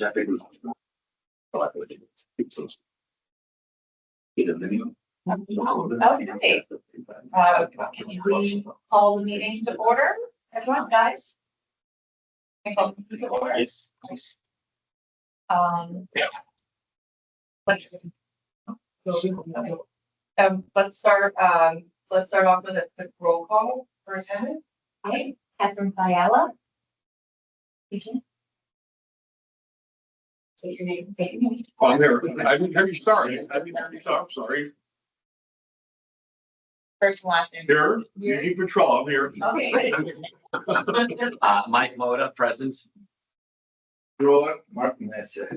speech, I think was. Okay. Can we call the meeting to order, everyone, guys? Can we call the meeting to order? Yes. Um. Let's start off with a quick roll call for attendance. Hi, Catherine Fiala. Speaking. Say your name. Oh, there, I didn't hear you start. Sorry. First and last name. Here, you keep control, I'm here. Okay. Mike Moda, present. Roll it, Martin, that's it.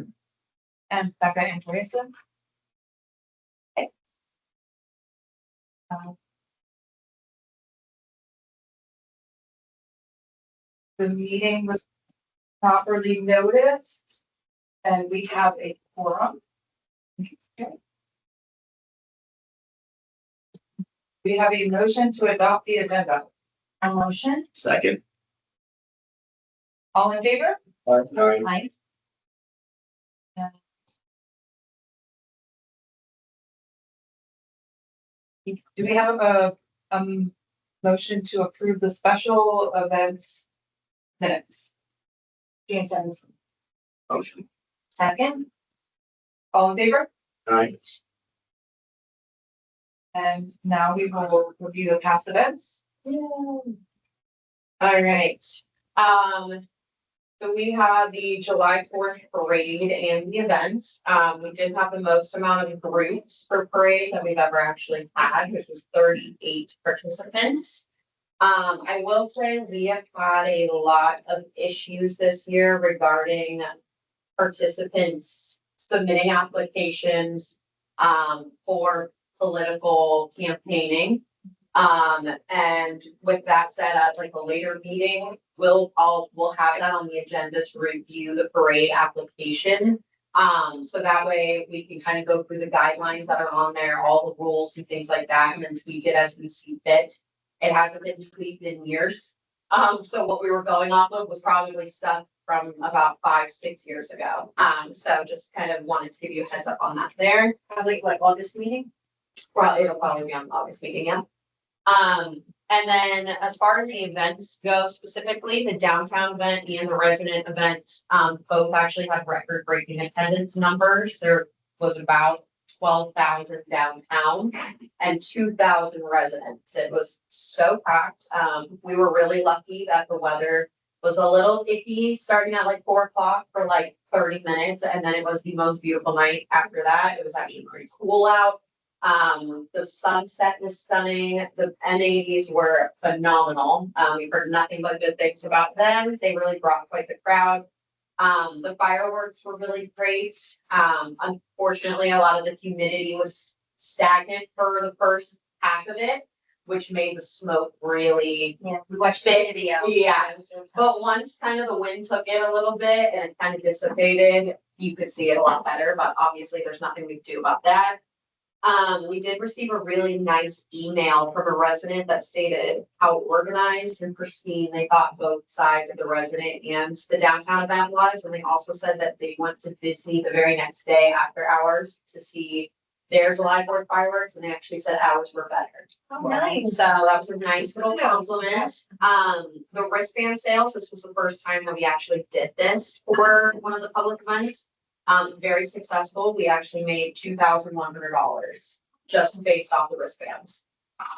And Becca and Teresa. Okay. The meeting was properly noticed and we have a quorum. We have a motion to adopt the agenda. A motion. Second. All in favor? Aye. Do we have a motion to approve the special events minutes? June 7th. Motion. Second. All in favor? Aye. And now we will review the past events. All right. So we had the July 4th parade and the event. We did have the most amount of groups for parade that we've ever actually had, which was 38 participants. I will say we have had a lot of issues this year regarding participants submitting applications for political campaigning. And with that said, at like a later meeting, we'll have that on the agenda to review the parade application. So that way we can kind of go through the guidelines that are on there, all the rules and things like that, and then tweak it as we see fit. It hasn't been tweaked in years. So what we were going off of was probably stuff from about 5-6 years ago. So just kind of wanted to give you a heads up on that there. Probably like August meeting. Well, it'll probably be on the August meeting, yeah. And then as far as the events go, specifically the downtown event and the resident event, both actually had record-breaking attendance numbers. There was about 12,000 downtown and 2,000 residents. It was so packed. We were really lucky that the weather was a little icky starting at like 4 o'clock for like 30 minutes. And then it was the most beautiful night after that. It was actually pretty cool out. The sunset was stunning. The NADs were phenomenal. We've heard nothing but good things about them. They really brought quite the crowd. The fireworks were really great. Unfortunately, a lot of the humidity was stagnant for the first half of it, which made the smoke really. Yeah, we watched the video. Yeah. But once kind of the wind took it a little bit and it kind of dissipated, you could see it a lot better, but obviously there's nothing we can do about that. We did receive a really nice email from a resident that stated how organized and pristine they thought both sides of the resident and the downtown event was. And they also said that they went to Disney the very next day after hours to see their July 4th fireworks, and they actually said ours were better. Oh, nice. So that was a nice little compliment. The wristband sales, this was the first time that we actually did this for one of the public events. Very successful. We actually made $2,100 just based off the wristbands.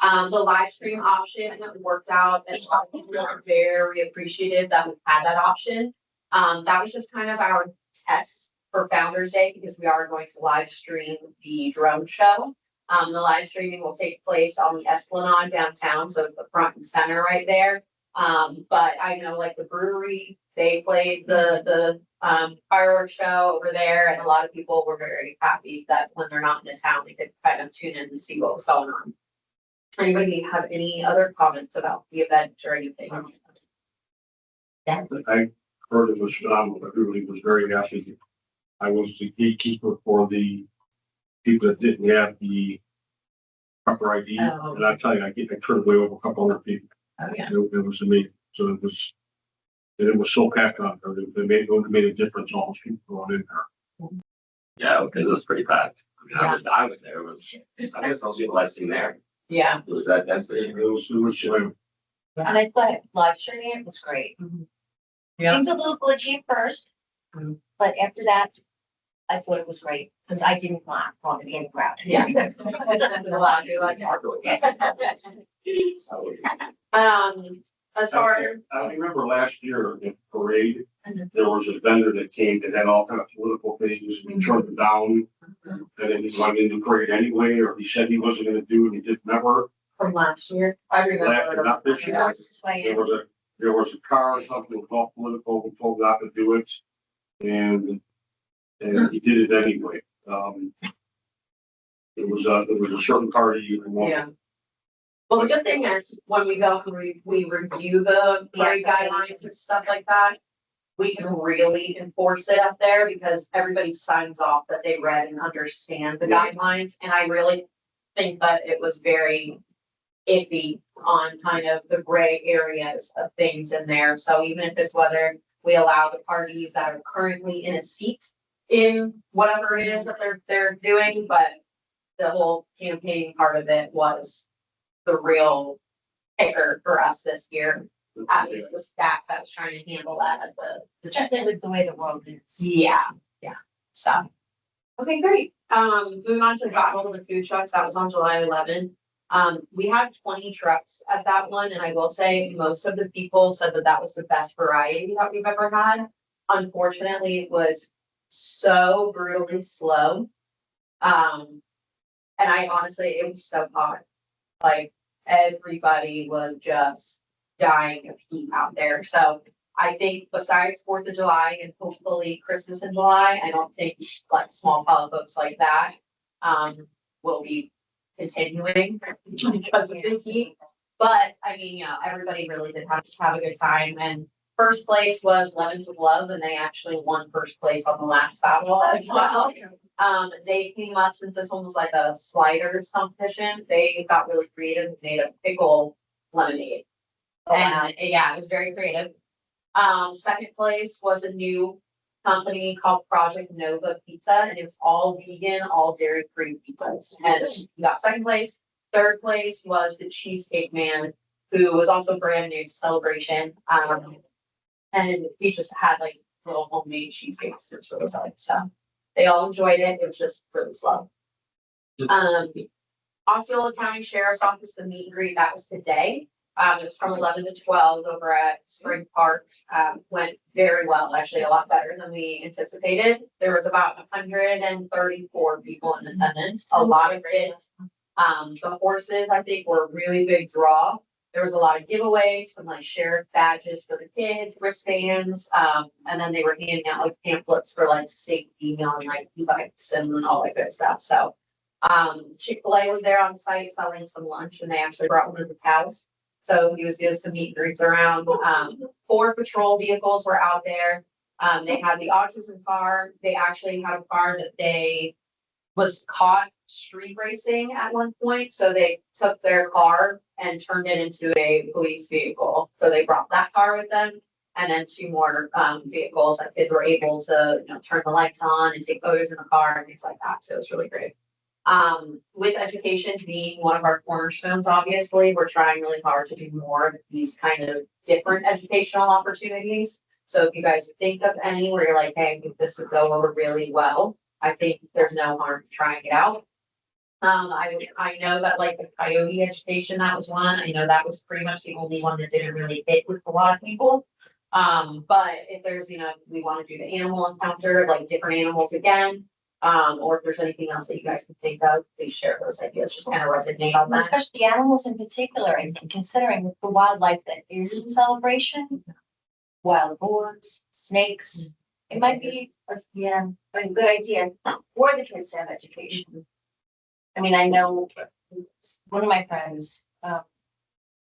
The live stream option worked out, and people were very appreciative that we had that option. That was just kind of our test for Founders Day because we are going to live stream the drone show. The live streaming will take place on the Esplanade downtown, so it's the front and center right there. But I know like the brewery, they played the fireworks show over there, and a lot of people were very happy that when they're not in the town, they could kind of tune in and see what was going on. Anybody have any other comments about the event or anything? I heard it was phenomenal. Everybody was very happy. I was the gatekeeper for the people that didn't have the proper ID. Oh. And I tell you, I turned away over a couple hundred people. Oh, yeah. It was amazing. So it was And it was so packed on there, it would have made a difference, all those people going in there. Yeah, because it was pretty packed. I mean, I was there, it was, I guess those people I've seen there, Yeah. it was that dense this It year. was, And I thought live streaming it was great. Yeah. Seemed a little glitchy at first, Mhm. but after that, I thought it was great, because I didn't want to be in the crowd. Yeah. There's a lot to do, like, as far, I remember last year in parade, Mhm. there was a vendor that came that had all kind of political things, and he turned it down. And then he went into parade anyway, or he said he wasn't gonna do it, he did never. from last year, I remember. Last year, not this year. That's why There was a car or something, was all political, we told not to do it. And he did it anyway. It was a certain party you can want. Yeah. Well, the good thing is, when we go, we review the parade guidelines and stuff like that. We can really enforce it up there because everybody signs off that they read and understand the Yeah. guidelines, and I really think that it was very iffy on kind of the gray areas of things in there, so even if it's whether we allow the parties that are currently in a seat in whatever it is that they're doing, but the whole campaign part of it was the real kicker for us this year. At least the staff that was trying to handle that at the just with the way the world is. yeah, so. Okay, great. Moving on to the Battle of the Food Trucks, that was on July 11th. We had 20 trucks at that one, and I will say most of the people said that that was the best variety that we've ever had. Unfortunately, it was so brutally slow. And I honestly, it was so hot. Like, everybody was just dying of heat out there. So I think besides 4th of July and hopefully Christmas in July, I don't think like small follow-ups like that will be continuing because of the heat. But I mean, you know, everybody really did have a good time, and first place was Lemons with Love, and they actually won first place on the last battle as well. They came up, since this one was like a sliders competition, they got really creative and made a pickle lemonade. And yeah, it was very creative. Second place was a new company called Project Nova Pizza, and it was all vegan, all dairy-free pizzas. And we got second place. Third place was the Cheesecake Man, who was also brand new to Celebration. And he just had like little homemade cheesecakes, which was really good. So they all enjoyed it. It was just really slow. Osceola County Sheriff's Office, the meet and greet, that was today. It was from 11 to 12 over at Spring Park. Went very well, actually a lot better than we anticipated. There was about 134 people in attendance, a lot of kids. The horses, I think, were a really big draw. There was a lot of giveaways, some like sheriff badges for the kids, wristbands, and then they were handing out like pamphlets for like safety on like e-bikes and all that good stuff. So Chick-fil-A was there on site selling some lunch, and they actually brought one of the cows. So he was doing some meet and greets around. 4 patrol vehicles were out there. They had the autism car. They actually had a car that they was caught street racing at one point. So they took their car and turned it into a police vehicle. So they brought that car with them. And then 2 more vehicles that kids were able to, you know, turn the lights on and take photos in the car and things like that. So it was really great. With education being one of our cornerstones, obviously, we're trying really hard to do more of these kind of different educational opportunities. So if you guys think of any where you're like, hey, I think this would go over really well, I think there's no harm in trying it out. I know that like the coyote education, that was one. I know that was pretty much the only one that didn't really hit with a lot of people. But if there's, you know, we want to do the animal encounter, like different animals again, or if there's anything else that you guys can think of, please share those ideas, just kind of resonate on that. Especially animals in particular, and considering the wildlife that is in Celebration, wild boars, snakes, it might be, a good idea for the kids to have education. I mean, I know one of my friends,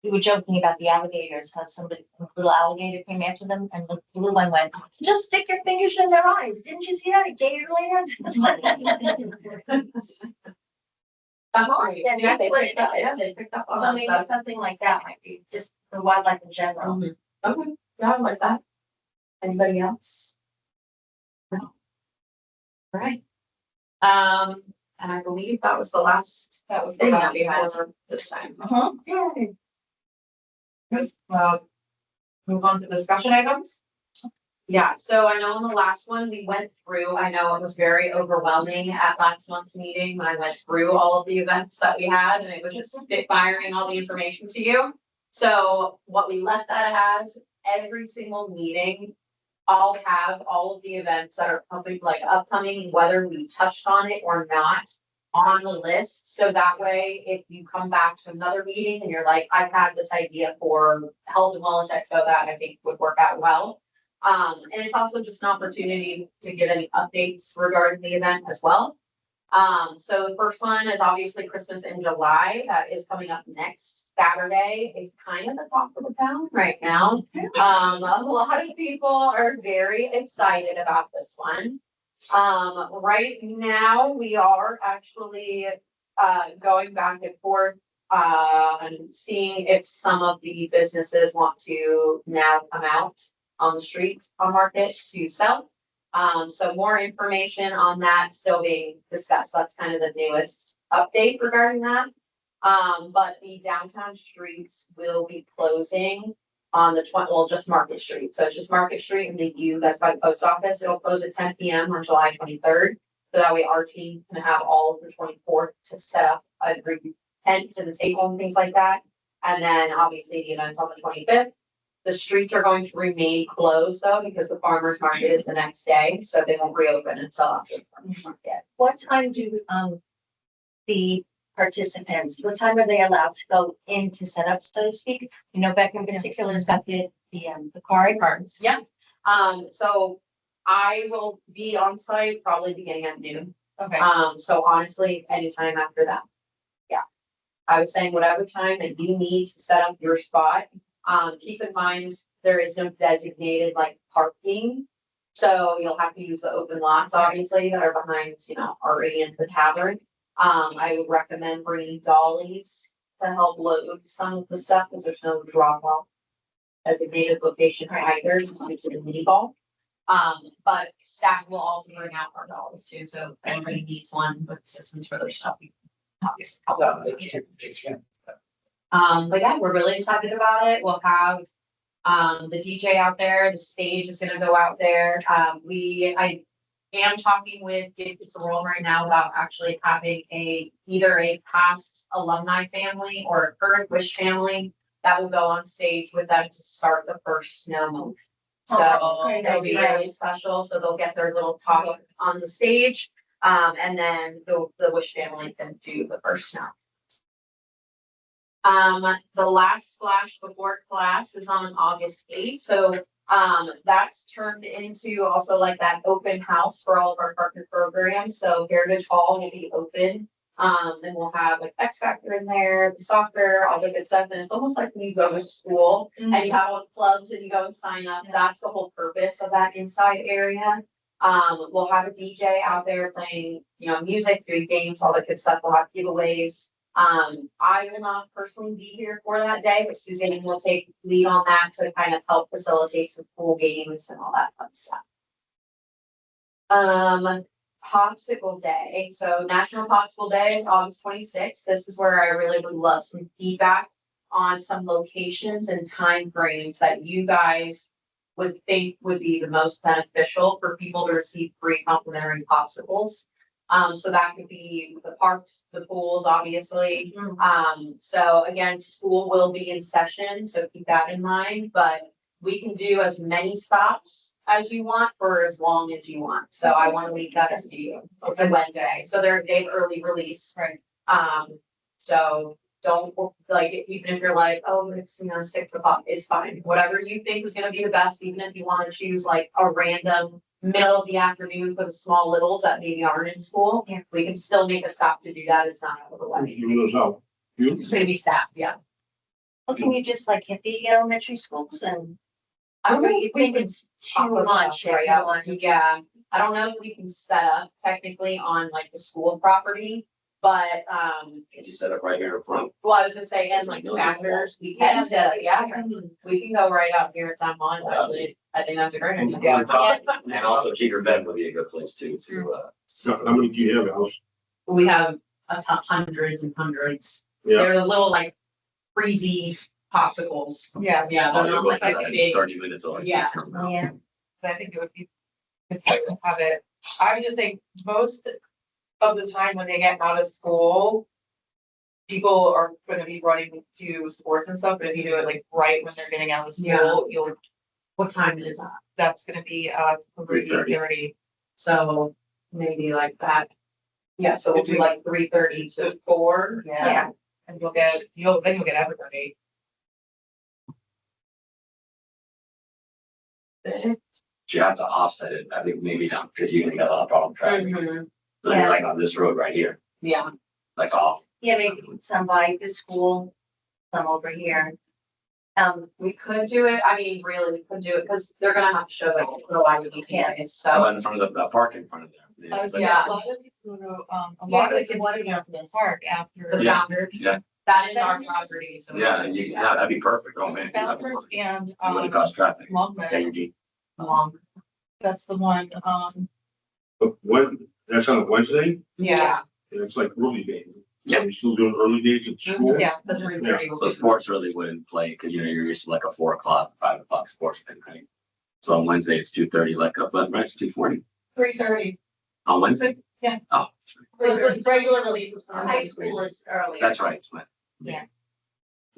we were joking about the alligators, how somebody, a little alligator came after them, and the little one went, just stick your fingers in their eyes. Didn't you see that at Gatorland? That's right. Yeah, Yeah, they that's what picked up, it yeah, is. they picked up on So that maybe stuff. something like that might be just the wildlife in general. Okay, yeah, I like that. Anybody else? No. All right. And I believe that was the last That was the thing that last we had one. this time. Uh-huh. Move on to discussion items. Yeah, so I know in the last one we went through, I know it was very overwhelming at last month's meeting when I went through all of the events that we had and it was just spitfiring all the information to you. So what we left that as, every single meeting, I'll have all of the events that are coming, like upcoming, whether we touched on it or not, on the list. So that way, if you come back to another meeting and you're like, I've had this idea for Health and Wellness Expo that I think would work out well. And it's also just an opportunity to get any updates regarding the event as well. So the first one is obviously Christmas in July. That is coming up next Saturday. It's kind of the talk of the town right now. A lot of people are very excited about this one. Right now, we are actually, going back and forth, and seeing if some of the businesses want to now come out on the street, on market to sell. So more information on that still being discussed. That's kind of the newest update regarding that. But the downtown streets will be closing on the just Market Street. So it's just Market Street and the U, that's by the post office. It'll close at 10 PM on July 23rd. So that way our team can have all of the 24th to set up a tent to the table and things like that. And then obviously the event's on the 25th. The streets are going to remain closed though, because the farmer's market is the next day, so they won't reopen until after the farmer's market. What time do, the participants, what time are they allowed to go in to set up, so to speak? You know, Becca in particular has got the card. Cards, yeah. So I will be on site probably beginning at noon. Okay. So honestly, anytime after that. Yeah. I was saying whatever time that you need to set up your spot. Keep in mind, there is no designated like parking. So you'll have to use the open lots, obviously, that are behind, already in the tavern. I would recommend bringing dollies to help load some of the stuff, because there's no drop off designated location either, so it's a mini ball. But staff will also bring out our dollies too, so if anybody needs one with assistance for their stuff, we can obviously help out with it. But yeah, we're really excited about it. We'll have, the DJ out there, the stage is gonna go out there. I am talking with Give Kids the World right now about actually having either a past alumni family or a current Wish family that will go on stage with them to start the first snow moment. So it'll be really special. So they'll get their little talk on the stage. And then the Wish family can do the first snow. The last splash before class is on August 8th. So that's turned into also like that open house for all of our partner programs. So Heritage Hall will be open. Then we'll have like X Factor in there, the soccer, all the good stuff. And it's almost like when you go to school and you have all the clubs and you go and sign up. That's the whole purpose of that inside area. We'll have a DJ out there playing, music, doing games, all the good stuff. We'll have giveaways. I will not personally be here for that day, but Suzanne will take lead on that to kind of help facilitate some pool games and all that fun stuff. Popsicle Day. So National Popsicle Day is August 26th. This is where I really would love some feedback on some locations and time frames that you guys would think would be the most beneficial for people to receive free complimentary popsicles. So that could be the parks, the pools, obviously. So again, school will be in session, so keep that in mind, but we can do as many stops as you want for as long as you want. So I want to leave that as to you. It's a Wednesday, so they're a day early release. Right. So don't even if you're like, oh, it's 6:00, it's fine. Whatever you think is gonna be the best, even if you want to choose like a random middle of the afternoon for the small littles that maybe aren't in school. Yeah. We can still make a stop to do that. It's not out of the Who's way. giving those out? You? It's gonna be staff, yeah. Well, can you just like hit the elementary schools and? I don't know You if we think can it's too much, right everyone? Yeah, I don't know if we can set up technically on like the school property, but, Can you set up right here in front? well, I was gonna say, and like factors, we can set up, yeah. We can go right out here at Town Hall, actually. I think that's a great idea. Yeah. And also Cheater Bend would be a good place too, So how many do you have, Alice? We have a ton, hundreds and hundreds. Yeah. They're the little like freezy popsicles. Yeah, Yeah, Oh, they're you'll not go like through a that in big. 30 minutes or Yeah. Yeah. I think it would be good to have it. I would just say most of the time when they get out of school, people are gonna be running to sports and stuff, but if you do it like right when they're getting out of school, you'll, What time is that? that's gonna be 3:30. So maybe like that. Yeah, so we'll do like 3:30 to 4. Yeah, and you'll get everybody. You have to offset it, I think maybe not, because you're gonna get a lot of problem traffic. Mhm. So you're like on this road right here, Yeah, like off. Yeah, maybe some by the school, some over here. we could do it. I mean, really, we could do it because they're gonna have to show it for why we need Yeah. it. Oh, So, in front of the park in front of them. Yeah. A lot of people, a Yeah, lot of the like kids what go down to the this. park after. the Yeah. founders, Yeah. that is our property, so. we Yeah, can do yeah, that. that'd be perfect, oh man. That'd be Founders perfect. and, It wouldn't cause traffic. Long Okay, Meadow, Eugene. that's the one, But when, that's on a Wednesday, Yeah, and it's like early days. Yeah. Are we still doing early days at school? yeah, the 3:30 will So be. sports really wouldn't play, because you know, you're used to like a 4 o'clock, 5 o'clock sports thing, right? So on Wednesday, it's 2:30, like, but right, 2:40 3:30. on Wednesday? Yeah. Oh, Regularly, high school is earlier. that's right, it's my- Do you And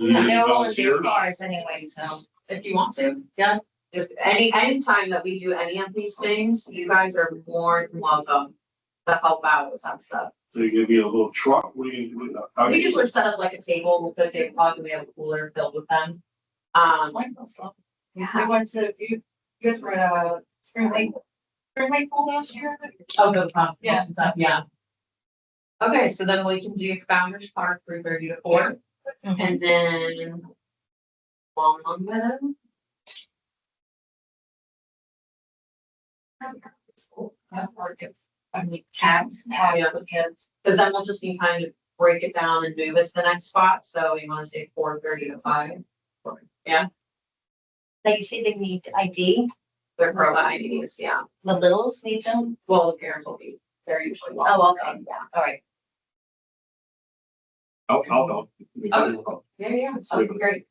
need any they're all in their volunteers? cars anyway, so. If you want to, yeah. If any time that we do any of these things, you guys are more than welcome to help out with that stuff. So you're gonna be a little truck, what are you gonna do? How do We you- usually set up like a table, we'll put a tablecloth and we have a cooler filled with them. We went to, you guys were at Spring Lake pool last year? Oh, no, problem. Yeah. Yeah. Okay, so then we can do Founders Park 3:30 to 4, and then Long Meadow. I mean, cabs, Yeah. with kids. Cause then we'll just need time to break it down and move it to the next spot, so you wanna say 4:30 to 5. Like you say, they need ID, They're pro IDs, yeah, the littles need them. well, the parents will be, they're usually. Oh, okay, yeah, all right. I'll help. Yeah, that would be great.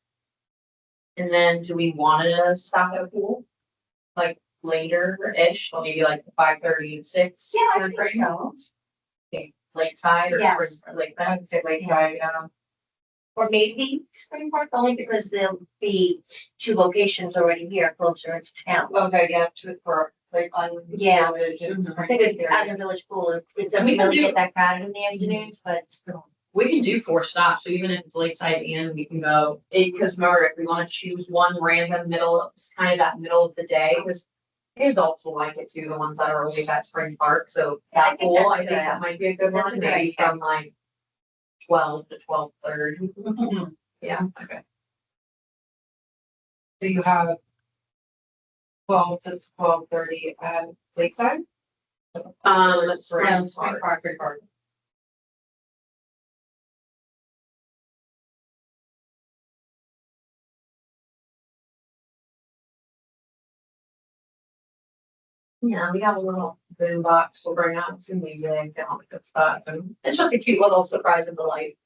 And then do we wanna stop at a pool? Like later-ish, or maybe like 5:30 to 6? Yeah, I think so. Lakeside or Yes. Lakeside, I'd say Lakeside, Or maybe Spring Park, only because there'll be two locations already here closer into town. Okay, yeah, for like on. Yeah. Mhm. I think it's out of the village pool, it doesn't we can really do- get that crowded in the afternoons, but We can do 4 stops, so even if it's Lakeside and we can go, because remember, if we wanna choose one random middle, it's kind of that middle of the day, because the adults will like it too, the ones that are always at Spring Park, so Yeah, I that think pool, that's I think good. that might be a good That's a one, good maybe idea. from like 12 to 12:30. Yeah, okay. So you have 12 to 12:30 at Lakeside? Let's Spring Park. Park. Yeah, we have a little boom box, we'll bring out some music and all the good stuff, and it's just a cute little surprise and delight.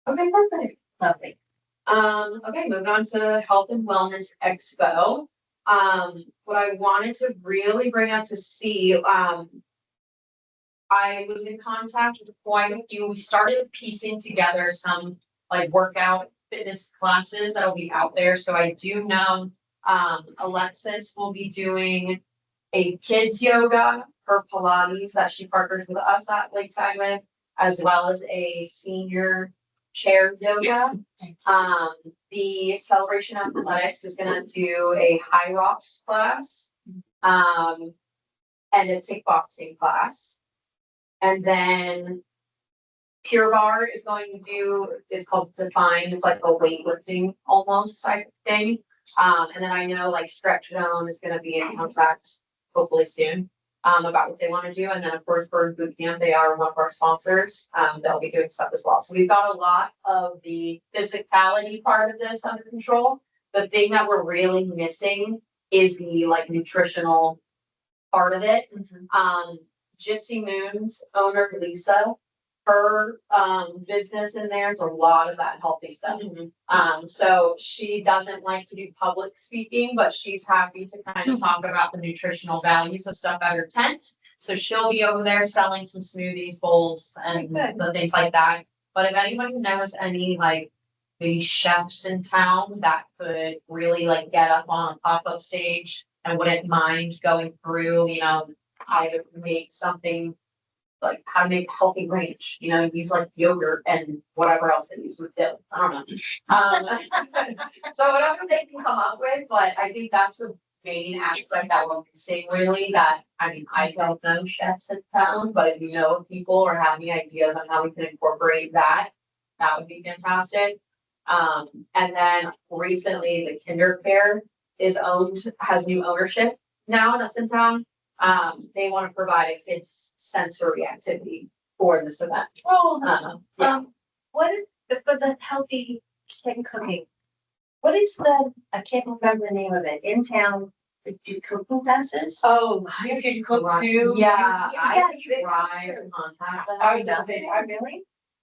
Okay, perfect. lovely. Okay, moving on to Health and Wellness Expo. What I wanted to really bring out to see, I was in contact with quite a few, we started piecing together some like workout fitness classes that'll be out there, so I do know, Alexis will be doing a kids yoga for Pilates that she partners with us at Lakeside with, as well as a senior chair yoga. The Celebration Athletics is gonna do a high rocks class, and a kickboxing class. And then Pure Bar is going to do, it's called Define, it's like a weightlifting almost type of thing. And then I know like Stretch Zone is gonna be in contact hopefully soon, about what they wanna do. And then of course, Bird Boot Camp, they are one of our sponsors, they'll be doing stuff as well. So we've got a lot of the physicality part of this under control. The thing that we're really missing is the like nutritional part of it. Mhm. Gypsy Moon's owner, Lisa, her, business in there is a lot of that healthy stuff. So she doesn't like to do public speaking, but she's happy to kind of talk about the nutritional values of stuff at her tent. So she'll be over there selling some smoothies, bowls and Good. the things like that. But if anybody knows any like maybe chefs in town that could really like get up on a pop-up stage and wouldn't mind going through, how to make something like how to make healthy ranch, use like yogurt and whatever else they use with dill. I don't know. So whatever they can come up with, but I think that's the main aspect that we're missing really, that, I mean, I don't know chefs in town, but if you know of people or have any ideas on how we can incorporate that, that would be fantastic. And then recently the Kinder Care has new ownership now that's in town. They want to provide a kids sensory activity for this event. Oh, Yeah. what is, for the healthy kid cooking? What is I can't remember the name of it, in town, they do cooking classes? Oh, you can cook too. Yeah, I Yeah, tried to contact them. I was gonna say, I really?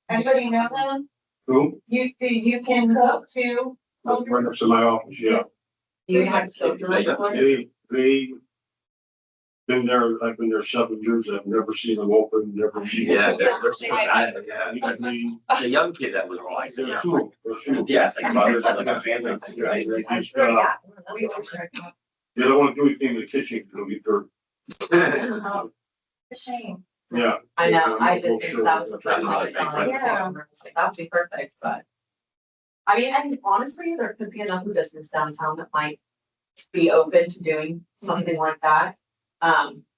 Anybody know them? Who? You can cook too. Right next to my office, yeah. You have to. They been there, I've been there 7 years, I've never seen them open, never seen. Yeah, them. they're so bad, yeah. I mean, The young kid that was wrong. there's two, Yeah, it's like brothers, like a family thing, right? They I'm just, sure, yeah. They don't wanna do anything in the kitchen, it'll be dirt, Oh, a shame. yeah. I know, I I'm did not think sure that was the what first that thing is. I thought. Yeah. Like, that'd be perfect, but. I mean, and honestly, there could be enough business downtown that might be open to doing something like that.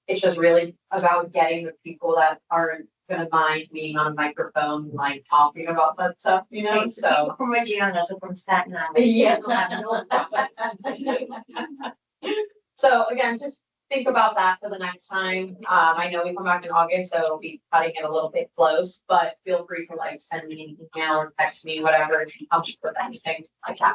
It's just really about getting the people that aren't gonna mind being on a microphone, and, like talking about that stuff, so. From Reggiana, so from Staten Island. Yeah. They'll have no problem. So again, just think about that for the next time. I know we come back in August, so it'll be cutting it a little bit close, but feel free to like send me an email or text me, whatever, if you come up with anything like that.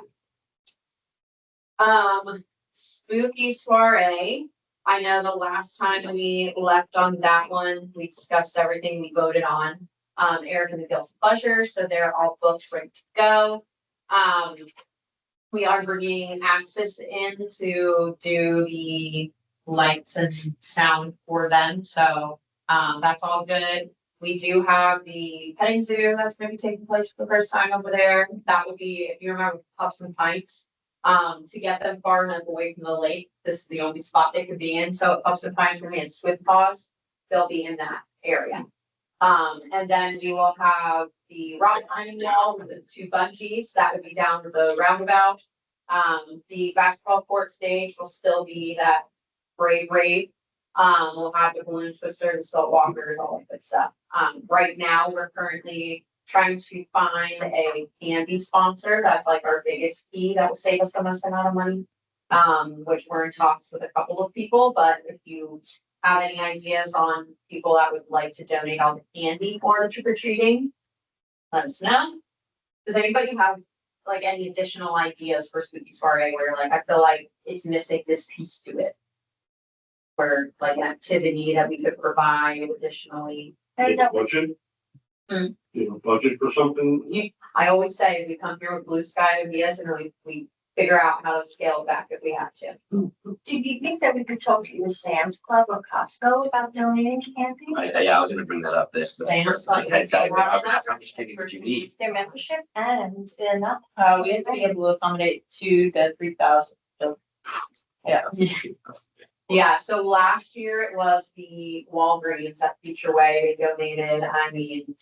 Spooky soiree. I know the last time we left on that one, we discussed everything we voted on. Eric and the Guilty Pleasure, so they're all booked, ready to go. We are bringing Axis in to do the lights and sound for them, so, that's all good. We do have the petting zoo that's gonna be taking place for the first time over there. That would be, if you remember, Pups and Pints. To get them far enough away from the lake, this is the only spot they could be in, so at Pups and Pines, we're in Swift Paws, they'll be in that area. And then we will have the rock climbing wall with the 2 bungees, that would be down to the roundabout. The basketball court stage will still be that Brave Rave. We'll have the balloon twister, the salt walkers, all that good stuff. Right now, we're currently trying to find a candy sponsor. That's like our biggest key that will save us the most amount of money. Which we're in talks with a couple of people, but if you have any ideas on people that would like to donate all the candy for the trick or treating, let us know. Does anybody have like any additional ideas for Spooky Soiree where like I feel like it's missing this piece to it? Or like an activity that we could provide additionally. Budget? Hmm. Budget for something? I always say we come here with blue sky ideas and we figure out how to scale it back if we have to. Do you think that we could talk to the Sam's Club or Costco about donating candy? Yeah, I was gonna bring that up there. Sam's Club. I was gonna ask how much candy would you need? Their membership and enough. We have to be able to accommodate 2 to 3,000. So, yeah. Yeah, so last year it was the Walgreens at Future Way, they donated, I mean,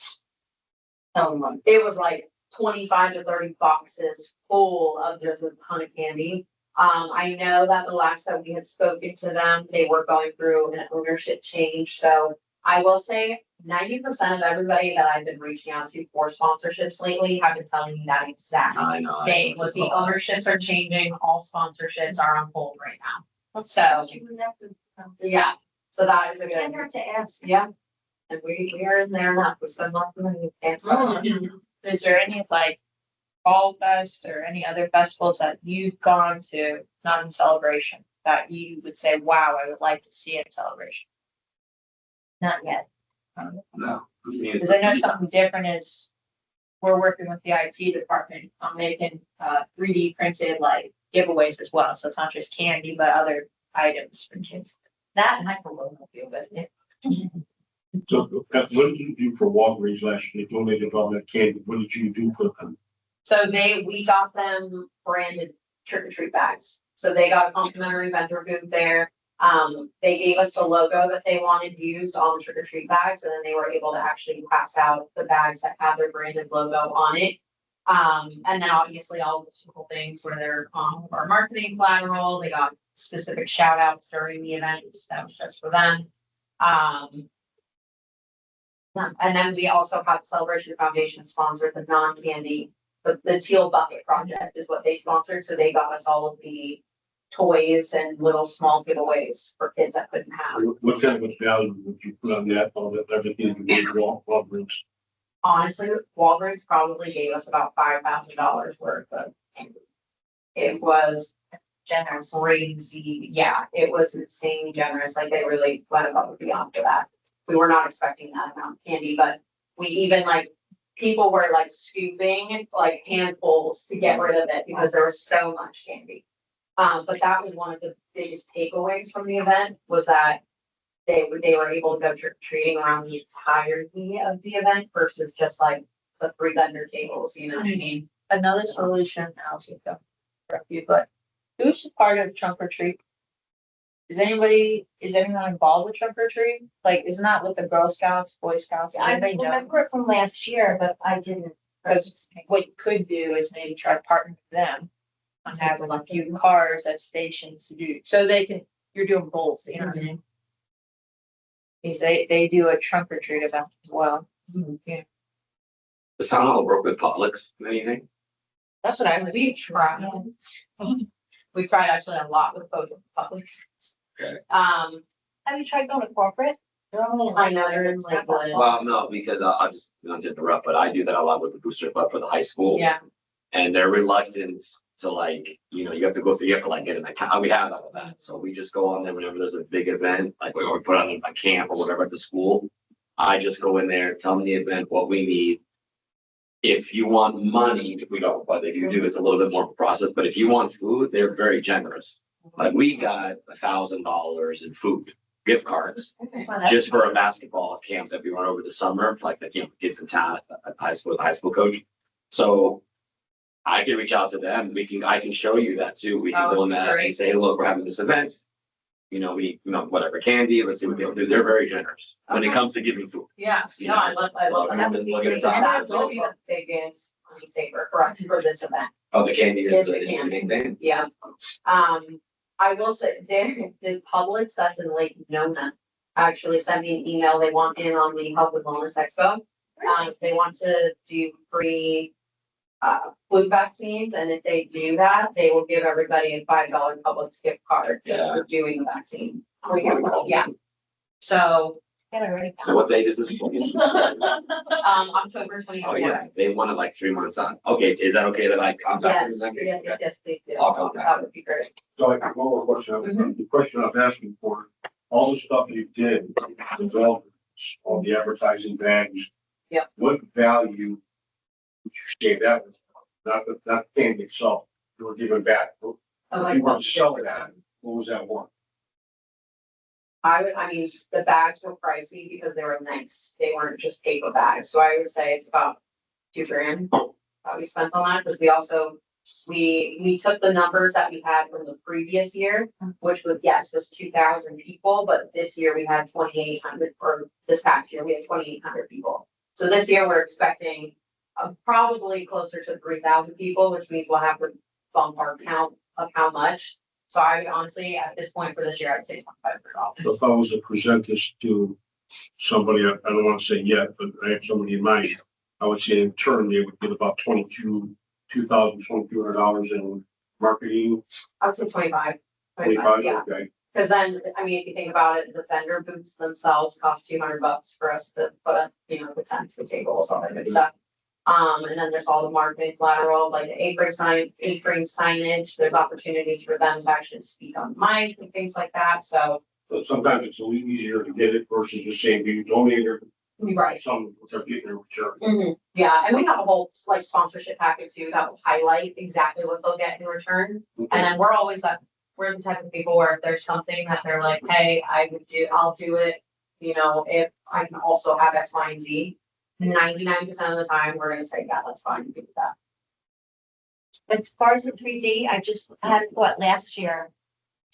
it was like 25 to 30 boxes full of just a ton of candy. I know that the last time we had spoken to them, they were going through an ownership change, so I will say 90% of everybody that I've been reaching out to for sponsorships lately have been telling me that exact I know. thing, was the ownerships are changing, all sponsorships are on hold right now. So, yeah, so that is a I good, have to ask. yeah. And we are in there now, we spend lots of money. Thanks. Is there any like Fall Fest or any other festivals that you've gone to, not in celebration? that you would say, wow, I would like to see at Celebration? Not yet. No. Because I know something different is we're working with the IT department on making 3D printed like giveaways as well. So it's not just candy, but other items for kids. That and microwave will be with it. So what did you do for Walgreens last year? They donated all that candy. What did you do for them? So we got them branded trick or treat bags. So they got a complimentary vendor booth there. They gave us the logo that they wanted used on the trick or treat bags, and then they were able to actually pass out the bags that had their branded logo on it. And then obviously all the typical things where they're our marketing collateral, they got specific shout outs during the event, that was just for them. And then we also have the Celebration Foundation sponsor the non-candy, the Teal Bucket Project is what they sponsored, so they got us all of the toys and little small giveaways for kids that couldn't have. What kind of value would you put on that, all that, everything you did Walgreens? Honestly, Walgreens probably gave us about $5,000 worth of candy. It was Generous. crazy, yeah, it was insanely generous, like they really went above and beyond for that. We were not expecting that amount of candy, but we even like, people were like scooping like handfuls to get rid of it because there was so much candy. But that was one of the biggest takeaways from the event was that they were able to go trick or treating around the entirety of the event versus just like the 3 vendor tables, you know what I mean? Another solution, I'll see them for you, but who's part of trunk or treat? Is anyone involved with trunk or treat? Like, isn't that with the Girl Scouts, Boy Scouts? I Anybody know? remember it from last year, but I didn't. Because what you could do is maybe try to partner with them on having a few cars at stations to do, so you're doing both, you know what I mean? Because they do a trunk or treat event as well. Yeah. Does town hall work with Publix, anything? That's what we tried. We tried actually a lot with both of the publics. Okay. Have you tried going to corporate? They're only I know they're in Lakewood. Well, no, because I'll just, not to interrupt, but I do that a lot with the booster club for the high school. Yeah, And they're reluctant to like, you have to like get an account. We have all of that. So we just go on there whenever there's a big event, like we put on a camp or whatever at the school. I just go in there, tell them the event, what we need. If you want money, we don't, but if you do, it's a little bit more of a process. But if you want food, they're very generous. Like we got $1,000 in food, gift cards, just for a basketball camp that we run over the summer, for like the kids in town at high school, the high school coach. So I can reach out to them. I can show you that too. We can go in that and say, look, we're having this event. Whatever candy, let's see what they'll do. They're very generous when it comes to giving food. yeah, no, I love So, that. we've been looking at And time. that will be the biggest money saver for us for this event. Oh, the candy Yes, is the the candy. main thing. Yeah. I will say, the Publix that's in Lake Nona actually sent me an email. They want in on the Health and Wellness Expo. They want to do free flu vaccines, and if they do that, they will give everybody a $5 Publix gift card just for doing the vaccine. Yeah. So, Get it ready. So what date is this? October Oh, 24th. yeah, they wanted like 3 months on. Okay, is that okay that I contact them? Yes, in that case? yes, Okay. yes, yes, please do. I'll contact That would be great. So I got one more question. The question I'm asking for, all the stuff you did, the developments, all the advertising bags. Yep. What value would you say that was? Not the candy itself, you were giving back. If you were to sell it at, what was that worth? I mean, the bags were pricey because they were nice. They weren't just paper bags. So I would say it's about $2,000 that we spent on that, because we also, we took the numbers that we had from the previous year, which was, yes, was 2,000 people, but this year we had 2,800, or this past year, we had 2,800 people. So this year we're expecting probably closer to 3,000 people, which means we'll have to bump our count of how much. So I would honestly, at this point for this year, I'd say $2,500. So if I was to present this to somebody, I don't want to say yet, but I have somebody in mind, I would say in turn, they would get about $2,200 in marketing, I would say 25. 25, Yeah, okay. because then, I mean, if you think about it, the vendor booths themselves cost $200 for us to put up, the tents, the tables, all that good stuff. And then there's all the marketing collateral, like the apron signage, there's opportunities for them to actually speak on mic and things like that, so. But sometimes it's a little easier to get it versus just saying you donate or Right. some, what they're getting in return. Yeah, and we have a whole like sponsorship packet too that will highlight exactly what they'll get in return. And then we're we're the type of people where if there's something that they're like, hey, I'll do it. You know, if I can also have X, Y, and Z, 99% of the time, we're gonna say, yeah, that's fine, do that. As far as the 3D, I just had thought last year,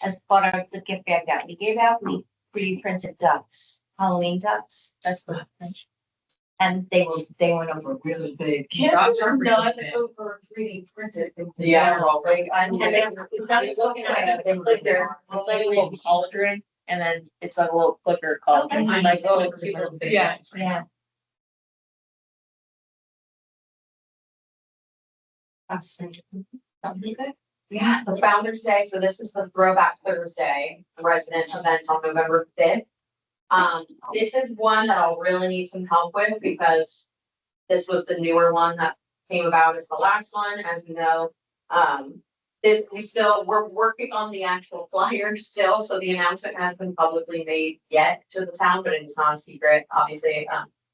as part of the gift bag that we gave out, we pre-printed ducks, Halloween ducks. That's what. And they went over really big. Kids are not over 3D printed. Yeah. Like, And then I was looking at it, they clicker, It's like a little cauldron, and then it's like a little clicker cauldron. Okay. Like, oh, people. Yeah. yeah. Something good. Yeah, the Founder's Day, so this is the Throwback Thursday resident event on November 5th. This is one that I'll really need some help with because this was the newer one that came about as the last one, as we know. We're working on the actual flyer still, so the announcement hasn't been publicly made yet to the town, but it's not a secret. Obviously,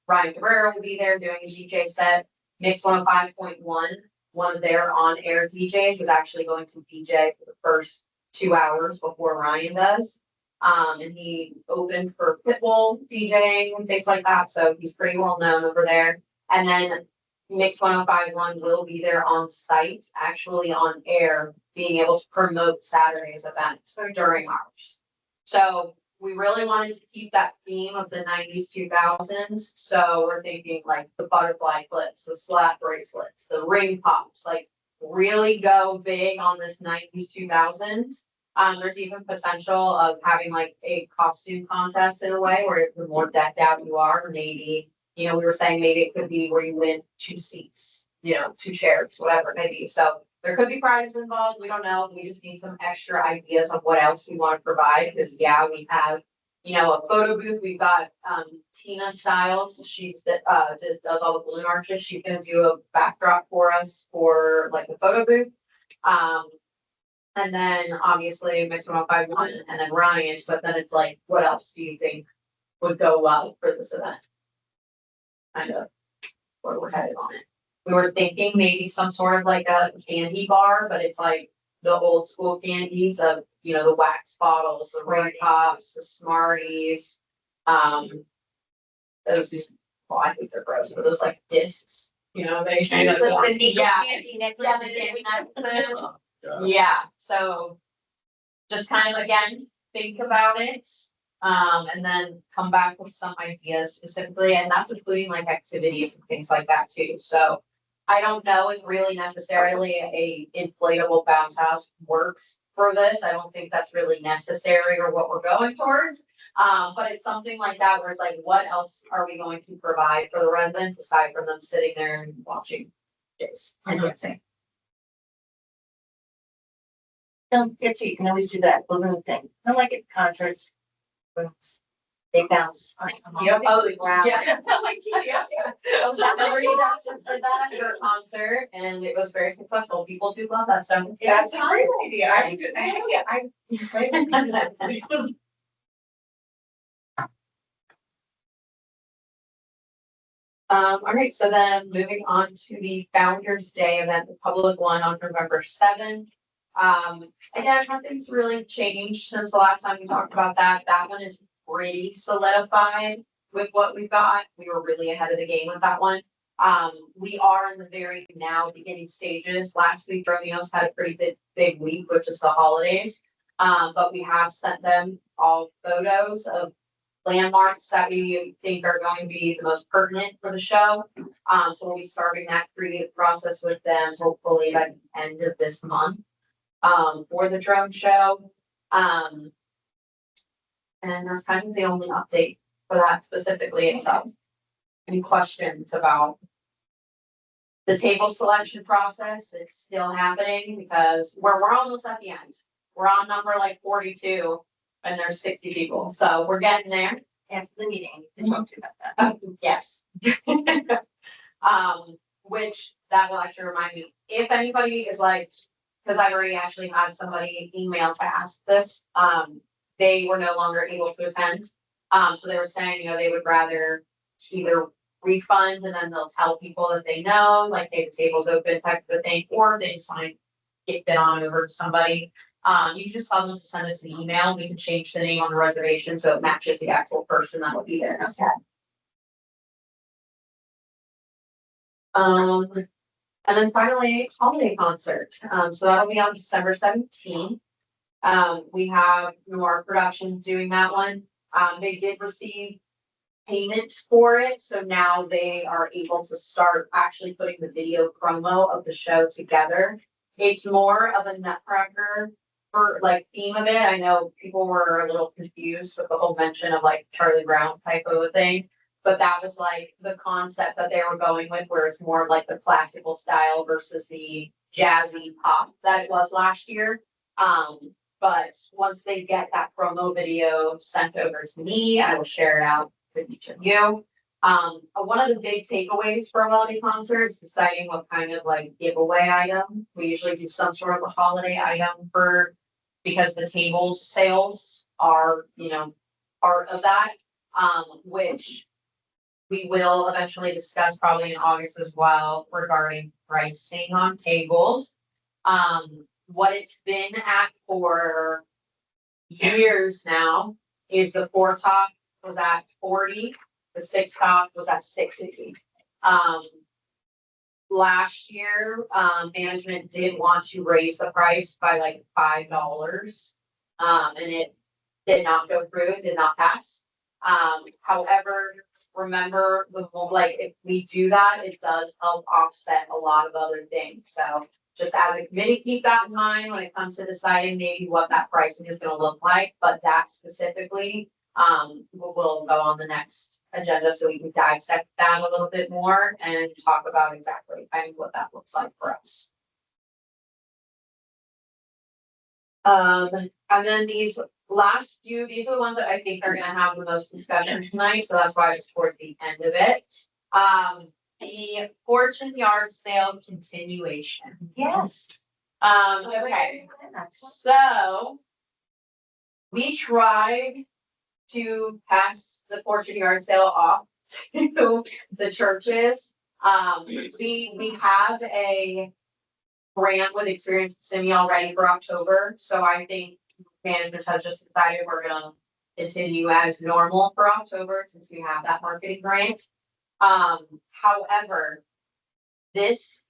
Ryan Guerrero will be there doing a DJ set. Mix 105.1, one of their on-air DJs is actually going to DJ for the first 2 hours before Ryan does. And he opened for Pitbull DJing and things like that, so he's pretty well known over there. And then Mix 105.1 will be there on site, actually on air, being able to promote Saturday's event during ours. So we really wanted to keep that theme of the 90s, 2000s. So we're thinking like the butterfly clips, the slap bracelets, the ring pops, like really go big on this 90s, 2000s. There's even potential of having like a costume contest in a way where the more decked out you are, maybe, you know, we were saying maybe it could be where you win 2 seats, you know, 2 chairs, whatever it may be. So there could be prizes involved. We don't know. We just need some extra ideas of what else we want to provide. Because yeah, we have, you know, a photo booth. We've got Tina Styles. She's does all the balloon arches. She's gonna do a backdrop for us for like the photo booth. And then obviously Mix 105.1 and then Ryan. But then it's like, what else do you think would go well for this event? Kind of where we're headed on it. We were thinking maybe some sort of like a candy bar, but it's like the old school candies of, you know, the wax bottles, the ring pops, the Smarties. Those, well, I think they're gross, but those like discs, you know, they. Candy Yeah. corn. Yeah, the candy necklaces. Yeah, so just kind of again, think about it. And then come back with some ideas specifically, and that's including like activities and things like that too. So I don't know if really necessarily a inflatable bounce house works for this. I don't think that's really necessary or what we're going towards. But it's something like that where it's like, what else are we going to provide for the residents aside from them sitting there and watching this and dancing? Don't get you can always do that balloon thing. I like it concerts. They bounce. Yep. Oh, wow. Yeah. Like, yeah. Melody Johnson did that at her concert and it was very successful. People do love that stuff. That's a great idea. All right, so then moving on to the Founder's Day event, the public one on November 7th. Again, nothing's really changed since the last time we talked about that. That one is pretty solidified with what we've got. We were really ahead of the game with that one. We are in the very now beginning stages. Last week, Romeo's had a pretty big week, which is the holidays. But we have sent them all photos of landmarks that we think are going to be the most pertinent for the show. So we'll be starting that creative process with them hopefully by the end of this month. For the drone show. And that's kind of the only update for that specifically itself. Any questions about the table selection process? It's still happening because we're almost at the end. We're on number like 42 and there's 60 people. So we're getting there. After the meeting, we can talk to you about that. Yes. which that will actually remind me, if anybody is like, because I've already actually had somebody email to ask this, they were no longer able to attend. So they were saying, you know, they would rather either refund and then they'll tell people that they know, like, hey, the table's open type of a thing, or they just want to get it on over to somebody. You can just tell them to send us an email. We can change the name on the reservation so it matches the actual person that will be there instead. And then finally, holiday concert. So that'll be on December 17th. We have Noir Productions doing that one. They did receive payment for it, so now they are able to start actually putting the video promo of the show together. It's more of a nutcracker for like theme of it. I know people were a little confused with the whole mention of like Charlie Brown type of a thing. But that was like the concept that they were going with, where it's more of like the classical style versus the jazzy pop that it was last year. But once they get that promo video sent over to me, I will share it out with each of you. One of the big takeaways for a holiday concert is deciding what kind of like giveaway item. We usually do some sort of a holiday item because the tables sales are, you know, part of that, which we will eventually discuss probably in August as well regarding pricing on tables. What it's been at for years now is the 4 top was at 40, the 6 top was at 60. Last year, management did want to raise the price by like $5. And it did not go through, it did not pass. However, remember like if we do that, it does help offset a lot of other things. So just as a committee, keep that in mind when it comes to deciding maybe what that pricing is gonna look like, but that specifically will go on the next agenda so we can dissect that a little bit more and talk about exactly kind of what that looks like for us. And then these last few, these are the ones that I think are gonna have the most discussion tonight, so that's why it's towards the end of it. The Fortune Yard Sale continuation. Yes. Okay, so we tried to pass the Fortune Yard Sale off to the churches. We have a grant with Experience Simi already for October, so I think management has just decided we're gonna continue as normal for October since we have that marketing grant. However, yes,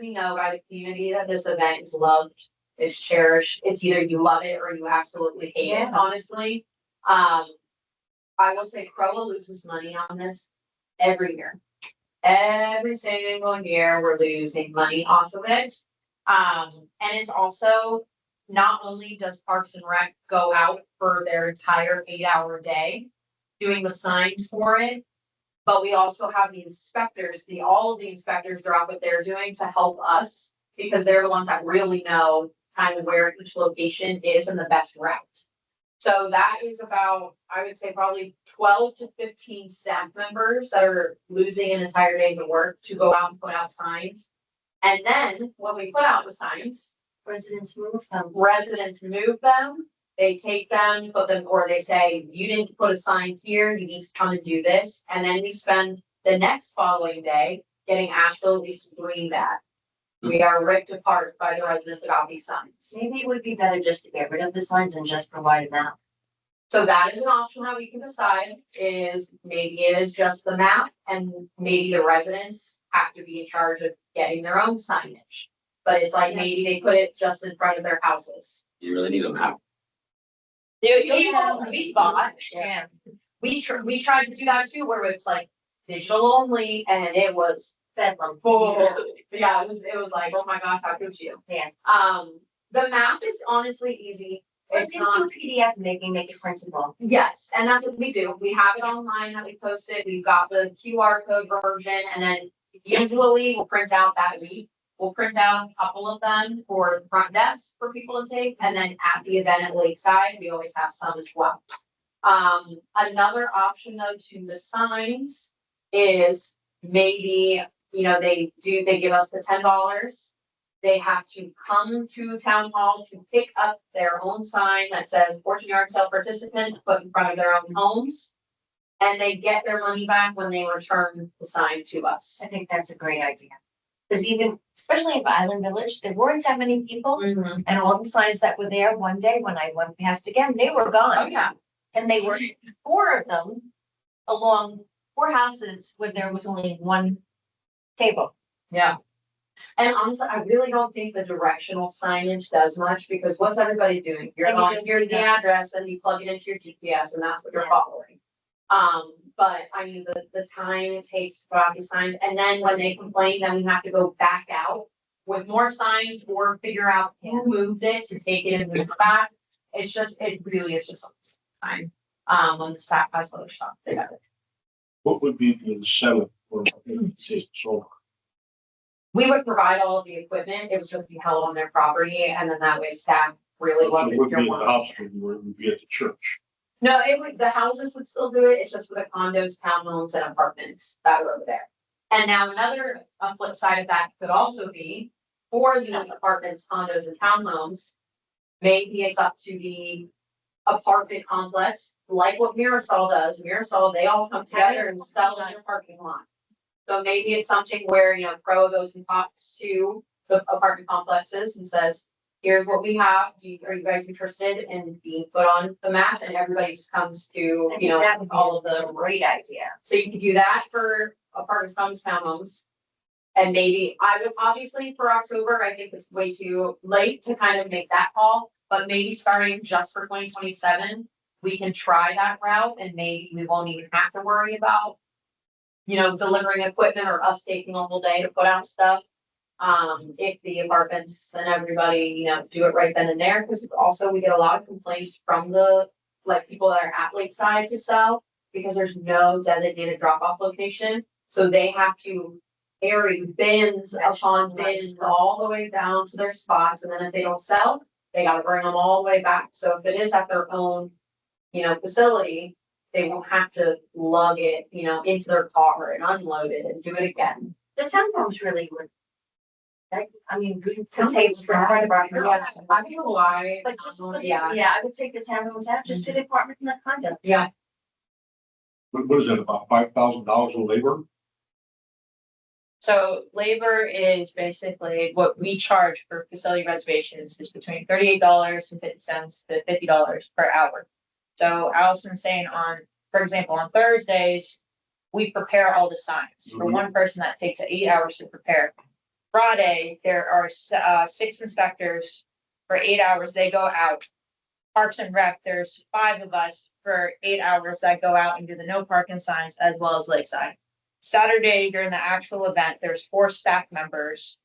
we know by the community that this event is loved, it's cherished. It's either you love it or you absolutely hate it, honestly. I will say Crowa loses money on this every year. Every single year, we're losing money off of it. And it's also, not only does Parks and Rec go out for their entire 8-hour day doing the signs for it, but we also have the inspectors, all of the inspectors drop what they're doing to help us because they're the ones that really know kind of where each location is and the best route. So that is about, I would say probably 12 to 15 staff members that are losing an entire day's of work to go out and put out signs. And then when we put out the signs, Residents move them, they take them, put them, or they say, you didn't put a sign here, you need to come and do this. And then we spend the next following day getting absolutely screamed at. We are ripped apart by the residents about these signs. Maybe it would be better just to get rid of the signs and just provide a map. So that is an option that we can decide is maybe it is just the map and maybe the residents have to be in charge of getting their own signage. But it's like maybe they put it just in front of their houses. You really need a map. We thought, Yeah. we tried to do that too, where it's like digital only and it was bedlam. Yeah, it was like, oh my gosh, how could you? Yeah. The map is honestly easy. Let's It's just do not, PDF, make it printable. yes, and that's what we do. We have it online that we posted. We've got the QR code version and then usually we'll print out that week. We'll print out a couple of them for the front desk for people to take, and then at the event at Lakeside, we always have some as well. Another option though to the signs is maybe they give us the $10. They have to come to town hall to pick up their own sign that says Fortune Yard Sale participant, put in front of their own homes. And they get their money back when they return the sign to us. I think that's a great idea. Because even, especially in Island Village, there weren't that many people. And all the signs that were there one day when I went past again, they were Oh, gone. yeah. And they were 4 of them along 4 houses where there was only 1 table. Yeah. And honestly, I really don't think the directional signage does much because what's everybody doing? You're And you going, don't here's see the that. address and you plug it into your GPS and that's what you're Yeah. following. But I mean, the time it takes to put out these signs and then when they complain, then we have to go back out with more signs or figure out who moved it to take it and move it back. It really is just time. When the staff has other stuff together. What would be the incentive for solar? We would provide all of the equipment, it would just be held on their property, and then that way staff really So it wasn't. would be your at the one. house, it would be at the church. No, the houses would still do it, it's just for the condos, townhomes, and apartments that are over there. And now another, flip side of that could also be for the apartments, condos, and townhomes. Maybe it's up to the apartment complex, like what Mirasol does, Mirasol, they all come together and sell in their parking lot. So maybe it's something where, Pro goes and talks to the apartment complexes and says, here's what we have, are you guys interested in being put on the map? And everybody just comes to, I think that would be all of the. a great idea. So you could do that for apartments, homes, townhomes. And maybe I would, obviously for October, I think it's way too late to kind of make that call, but maybe starting just for 2027, we can try that route and maybe we won't even have to worry about, delivering equipment or us taking a whole day to put out stuff. If the apartments and everybody, do it right then and there, because also we get a lot of complaints from people that are at Lakeside to sell, because there's no designated drop-off location, so they have to carry bins upon bins all the way down to their spots, and then if they don't sell, they gotta bring them all the way back, so if it is at their own, facility, they won't have to lug it, into their car and unload it and do it again. The townhomes really would. I mean, the Townhomes tables for try. right Yes, I don't know why. But just, Yeah. yeah, I would take the townhomes out, just do the apartment and the condos. Yeah. What is it, about $5,000 in labor? So labor is basically what we charge for facility reservations is between $38.50 to $50 per hour. So Allison's saying for example, on Thursdays, we prepare all the signs. For Mhm. one person, that takes 8 hours to prepare. Friday, there are 6 inspectors for 8 hours. They go out. Parks and Rec, there's 5 of us for 8 hours that go out and do the no parking signs as well as Lakeside. Saturday, during the actual event, there's 4 staff members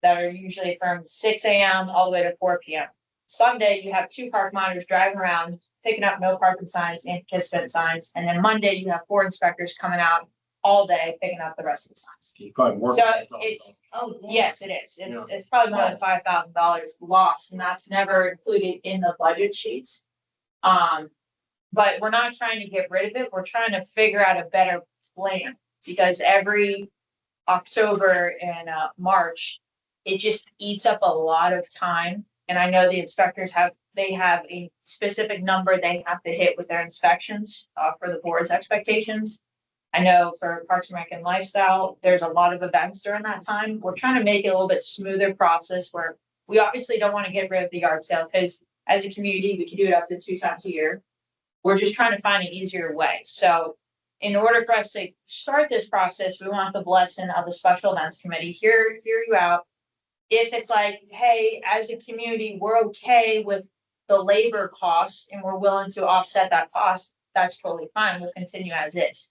that are usually from 6 a.m. all the way to 4 p.m. Sunday, you have 2 park monitors driving around, picking up no parking signs and participant signs. And then Monday, you have 4 inspectors coming out all day, picking up the rest of the signs. You probably work. So it's, Oh, yeah. yes, it is. It's probably more than $5,000 lost, and that's never included in the budget sheets. But we're not trying to get rid of it. We're trying to figure out a better plan, because every October and March, it just eats up a lot of time. And I know the inspectors have a specific number they have to hit with their inspections for the board's expectations. I know for Parks and Rec and Lifestyle, there's a lot of events during that time. We're trying to make it a little bit smoother process where we obviously don't want to get rid of the yard sale, because as a community, we can do it up to 2 times a year. We're just trying to find an easier way. So in order for us to start this process, we want the blessing of the special events committee, hear you out. If it's like, hey, as a community, we're okay with the labor costs and we're willing to offset that cost, that's totally fine. We'll continue as is.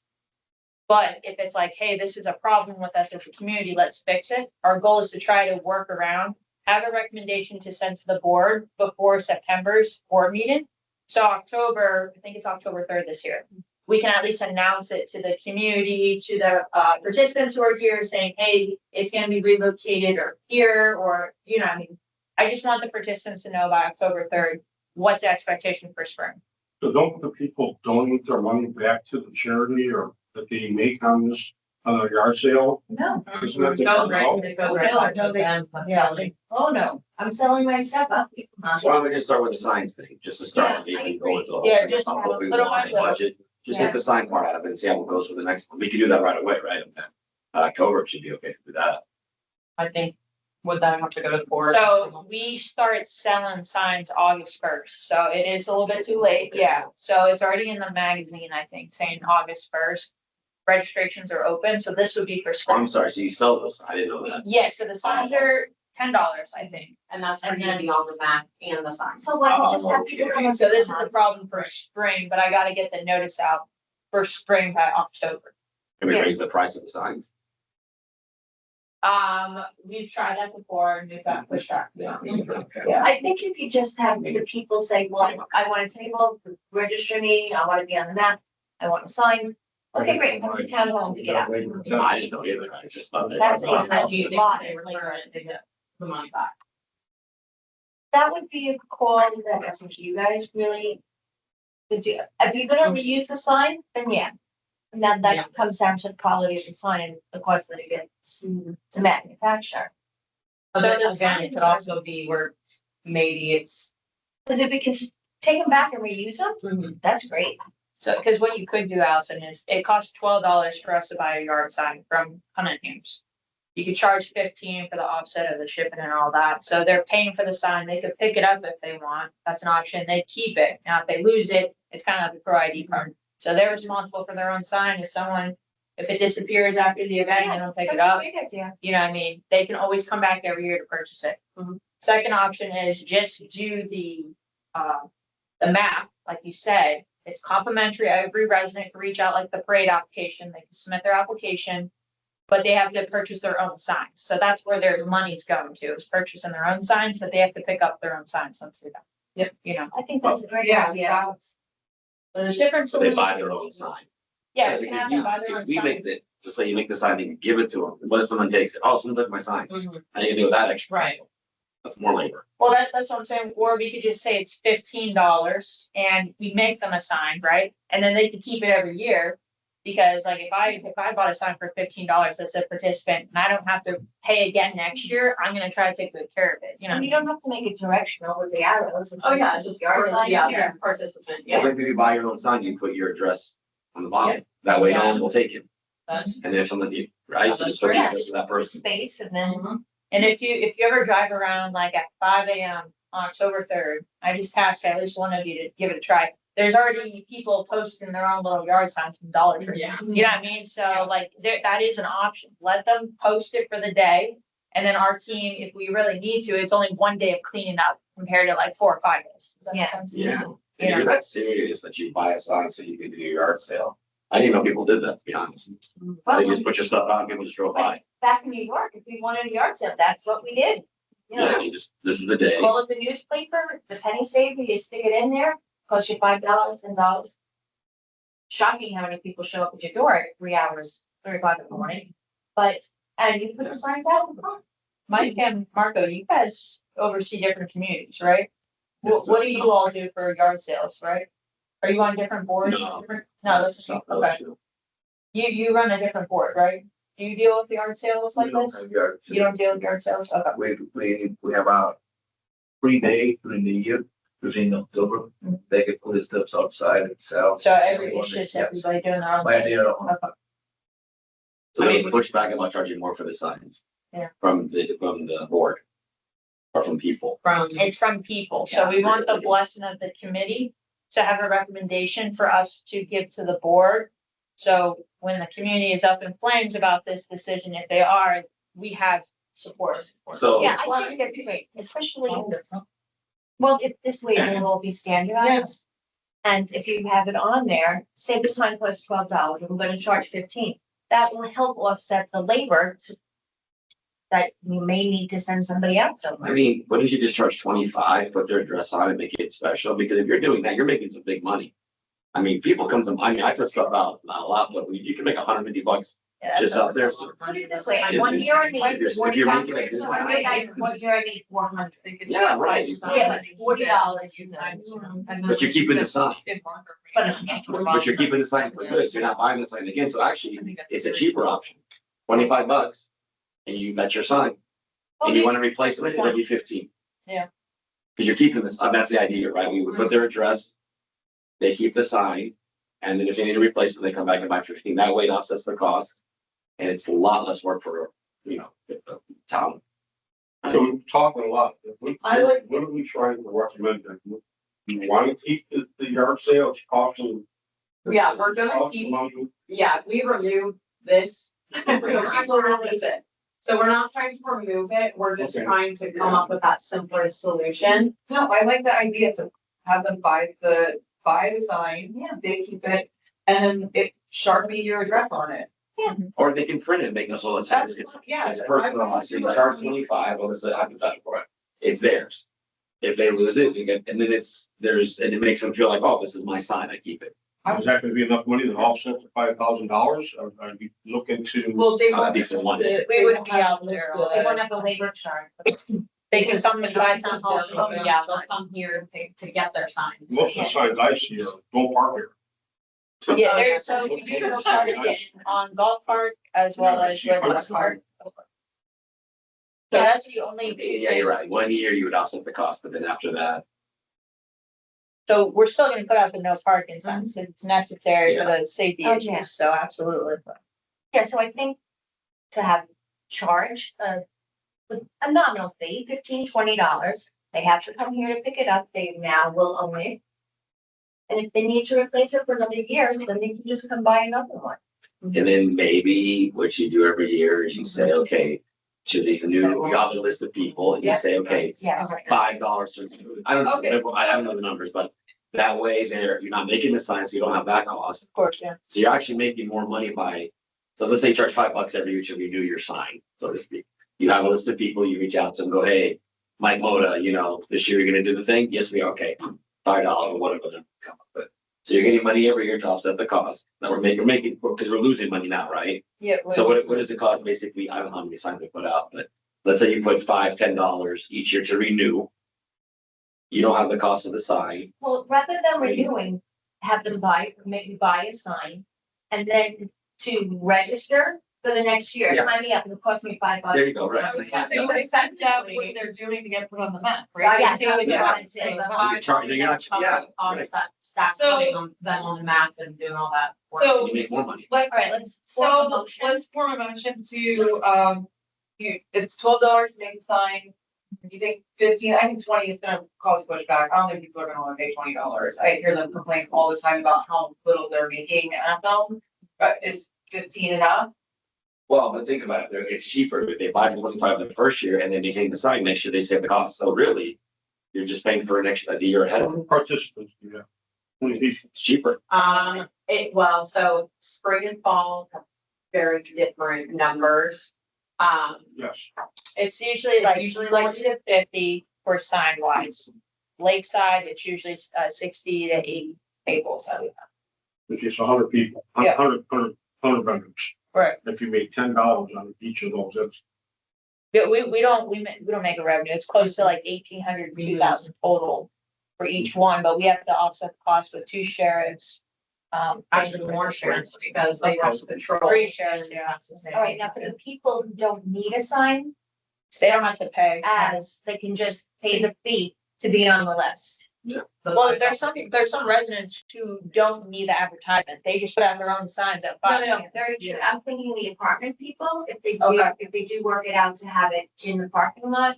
But if it's like, hey, this is a problem with us as a community, let's fix it. Our goal is to try to work around, have a recommendation to send to the board before September's board meeting. So October, I think it's October 3rd this year. We can at least announce it to the community, to the participants who are here saying, hey, it's going to be relocated or here, or, I just want the participants to know by October 3rd, what's the expectation for spring. So don't the people donate their money back to the charity or that they make on this yard sale. No, Isn't that the- It goes right back to them. Yeah. oh no, I'm selling my stuff. Why don't we just start with the signs thing, just to start, Yeah, I maybe go with the. Yeah, just of what we little want, by little. budget. Just take the sign part out of it and see how it goes for the next one. We can do that right away, right? October should be okay to do that. I think, would that have to go to the board? So we start selling signs August first, so it is a little bit too late, yeah. So it's already in the magazine, I think, saying August first. Registrations are open, so this would be for Oh, spring. I'm sorry, so you sell those? I didn't know that. Yeah, so the signs are $10, I think. And that's for you to be on the map and the signs. So why don't we just have people come and So this is the problem for spring, but I gotta get the notice out for spring by October. Can we Yeah. raise the price of the signs? We've tried that before and we've got pushback. Yeah, I think if you just have the people say, well, I want a table, register me, I wanna be on the map, I want a sign. Okay, great, come to town hall and pick it up. I didn't know either. I just thought. That's that- it. Do you think Bought they it, return it, they get the money back? That would be a call that I think you guys really could do. If you're gonna reuse the sign, then yeah. And then Yeah. that comes down to the quality of the sign and the cost that it gets to manufacture. But So then the again, it could signs- also be where maybe it's. Cause if we can take them back and reuse them, that's great. So, because what you could do, Allison, is it costs $12 for us to buy a yard sign from Cunninghams. You could charge 15 for the offset of the shipping and all that. So they're paying for the sign. They could pick it up if they want. That's an option. They keep it. Now, if they lose it, it's kind of like a pro ID card. So they're responsible for their own sign. If it disappears after the event, they don't pick it That's a up. great idea. You know what I mean? They can always come back every year to purchase it. Mhm. Second option is just do the map, like you said. It's complimentary. Every resident can reach out like the parade application. They can submit their application. But they have to purchase their own signs. So that's where their money's going to, is purchasing their own signs, but they have to pick up their own signs once they're done. Yep. You know, I think that's a great Yeah, idea. so there's different So they solutions. buy their own sign. Yeah, you Because can have them buy their own if we sign. make the, just say you make the sign, then you give it to them. What if someone takes it? Oh, someone took my sign. How do you do with that extra? Right. That's more labor. Well, that's what I'm saying, or we could just say it's $15 and we make them a sign, right? And then they can keep it every year. Because like if I bought a sign for $15 as a participant and I don't have to pay again next year, I'm gonna try to take good care of it, you know? And you don't have to make it directional with the arrows. It's Oh, yeah, just yard signs. yeah, participant, Or yeah. maybe you buy your own sign, you put your address on the bottom. That way no one will take it. That's. And then if someone, right, so just put the Yeah. address of that person. Space and then, And if you ever drive around like at 5 a.m. on October 3rd, I just ask at least one of you to give it a try. There's already people posting their own little yard signs from Dollar Tree. Yeah. You know what I mean? So like that is an option. Let them post it for the day. And then our team, if we really need to, it's only one day of cleaning up compared to like 4 or 5 days. Does that make Yeah. sense? Yeah. Yeah. If you're that serious that you buy a sign so you can do your yard sale. I didn't know people did that, to be honest. They well, just put your stuff out and people just drove by. back in New York, if we wanted a yard sale, that's what we did. You know, Yeah, you just, this is the day. pull up the newspaper, the penny saver, you stick it in there, costs you $5, $10. Shocking how many people show up at your door at 3 hours, 3 o'clock in the morning. But, and you put the signs out in front. Mike and Marco, you guys oversee different communities, right? Yes, What do you all do for yard sales, right? Are you on different boards? No. No, that's just, okay. You run a different board, right? Do you deal with yard sales like this? You don't deal with yard sales? Okay. We have our free day during the year, usually in October. They can put the stuff outside and sell. So it's just everybody doing their own By thing? their own. Okay. So there was pushback about charging more for the signs. Yeah. From the board. Or from people. From. It's from people, so we want the blessing of the committee to have a recommendation for us to give to the board. So when the community is up in flames about this decision, if they are, we have support. So. Yeah, I think that's great, especially, well, if this way it will all be standardized. And if you have it on there, say the sign costs $12, we're gonna charge 15. That will help offset the labor that you may need to send somebody out I somewhere. mean, why don't you just charge 25, put their address on it, make it special, because if you're doing that, you're making some big money. I mean, people come to, I mean, I put stuff out, not a lot, but you can make $150 Yeah, just so- out there. Put it this way, If- one year I made if you're making a $40, one year I made 400. Yeah, right. Yeah, but $40. But you're keeping the sign. But But you're keeping the sign for good, so you're not buying the sign again, so actually, it's a cheaper option. $25, and you got your sign, and you wanna replace it, it'll be 15. Yeah. Cause you're keeping this, that's the idea, right? We would put their address, they keep the sign, and then if they need to replace it, they come back and buy 15, that way it offsets the cost. And it's a lot less work for, the town. So we're talking a lot. I like- What are we trying to recommend? Do you want to keep the yard sales costing? Yeah, we're gonna costing keep, money? yeah, we removed this. So we're not trying to remove it, we're just Okay. trying to come up with that simpler solution. No, I like the idea to have them buy the sign, they keep it, and then it Sharpie your address on it. Or they can print it, and make us all, it's, Yeah. it's personalized, so you charge 25, well, this is a hypothetical, right? It's theirs. If they lose it, you get, and then and it makes them feel like, oh, this is my sign, I keep it. Is that gonna be enough money to offset the $5,000? Or are you looking to? Well, they That'd be for one. We wouldn't be out there. They won't have the labor charge. They can come and buy town hall. Yeah, they'll come here to get their signs. Most of the signs I see are don't park here. Yeah, there's, so we do go parking on Golf Park as well as West Park. So that's the only two Yeah, you're things. right, 1 year you would offset the cost, but then after that, So we're still gonna put out the no parking signs, 'cause it's necessary for the safety Oh, yeah. issues, so absolutely. Yeah, so I think to have charge a nominal fee, $15-20. They have to come here to pick it up. They now will own it. And if they need to replace it for another year, then they can just come buy another one. and then maybe what you do every year is you say, okay, to these new, you have a list of people, and you say, okay, Yes. $5. I don't know, Okay. whatever, I don't know the numbers, but that way you're not making the sign, so you don't have that cost. Of course, yeah. So you're actually making more money so let's say you charge $5 every year to renew your sign, so to speak. You have a list of people, you reach out to them, go, hey, Mike Moda, this year you're gonna do the thing? Yes, we are, okay, $5 or whatever. Then come up with. So you're getting money every year to offset the cost. Now we're making, because we're losing money now, right? Yeah. So what does it cost? Basically, I don't know how many signs we put out, but let's say you put $5, $10 each year to renew. You don't have the cost of the sign. Well, rather than renewing, have them maybe buy a sign and then to register for the next year. Yeah. Sign me up, it'll cost me $5. There you go, right. I was gonna say, except that what they're doing to get put on the map, right? Yes. They're doing it Yeah. on its own. So you charge- you're not- yeah, Cost that staff So- putting them on the map and doing all that. work. So You make more money. All right, let's. So let's form a motion to, it's $12 to make a sign. You think 15, I think 20 is gonna cause pushback. I don't think people are gonna wanna pay $20. I hear them complain all the time about how little they're making at them. But is 15 enough? Well, but think about it, it's cheaper if they buy 25 the first year and then maintain the sign next year, they save the cost. So really, you're just paying for a year ahead. Participants, yeah. It's cheaper. So spring and fall have very different numbers. Yes. It's usually like, usually like like- 40 to 50 for sign wise. Lakeside, it's usually 60 to 80 tables. Which is 100 people, Yeah. 100 vendors. Right. If you make $10 on each of those, that's Yeah, we don't make a revenue. It's close to like 1,800, 2,000 total for each one, but we have to offset the cost with 2 sheriffs. Actually more sheriffs because they have to patrol. 3 sheriffs, yeah. All right, now for the people who don't need a sign, They don't have to pay. as they can just pay the fee to be on the list. Well, there's some residents who don't need the advertisement. They just put out their own signs at No, 5. no, very true. I'm thinking the apartment people, if they Okay. do work it out to have it in the parking lot.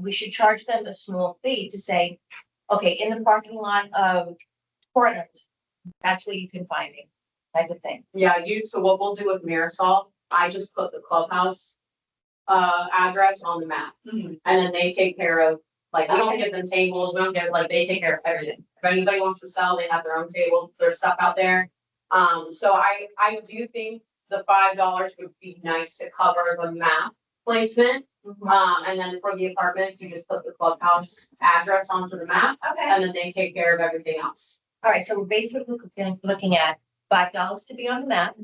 We should charge them a small fee to say, okay, in the parking lot of Portland, that's where you can find me, type of thing. Yeah, so what we'll do with Marisol, I just put the clubhouse address on the map. And then they take care of, like, we don't give them tables, we don't give, like, they take care of everything. If anybody wants to sell, they have their own table, their stuff out there. So I do think the $5 would be nice to cover the map placement. And then for the apartments, you just put the clubhouse address onto the map, Okay. and then they take care of everything else. All right, so we're basically looking at $5 to be on the map.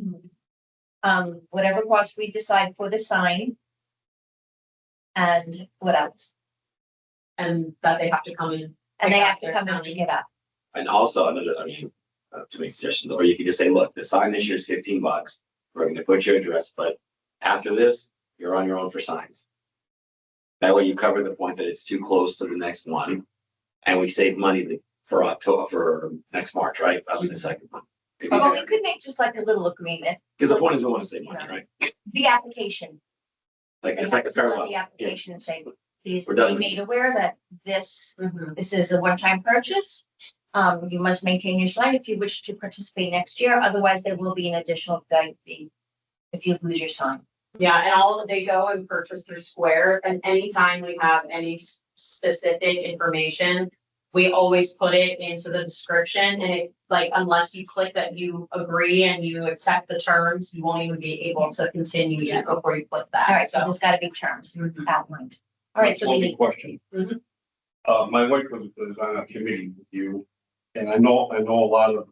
whatever cost we decide for the sign. And what else? And that they have to come in. And they pick up have to their come in sign. to get up. And also, another, I mean, to make suggestions, or you could just say, look, the sign this year is $15. We're gonna put your address, but after this, you're on your own for signs. That way you cover the point that it's too close to the next one. And we save money for October, for next March, right? That'll be the second one. Well, we could make just like a little agreement, Because the point is we want to save money, right? the application. It's like a They have to fill out farewell. The application and say, please We're be done. made aware that this Mhm. This is a one-time purchase. You must maintain your sign if you wish to participate next year, otherwise there will be an additional guide fee if you lose your sign. Yeah, and all, they go and purchase through Square, and anytime we have any specific information, we always put it into the description, and it, like, unless you click that you agree and you accept the terms, you won't even be able to continue yet before you click that. All right, so So, there's gotta be terms Mhm. outlined. All right, That's so one we big need, question. Mhm. My wife was on a committee with you, and I know a lot of,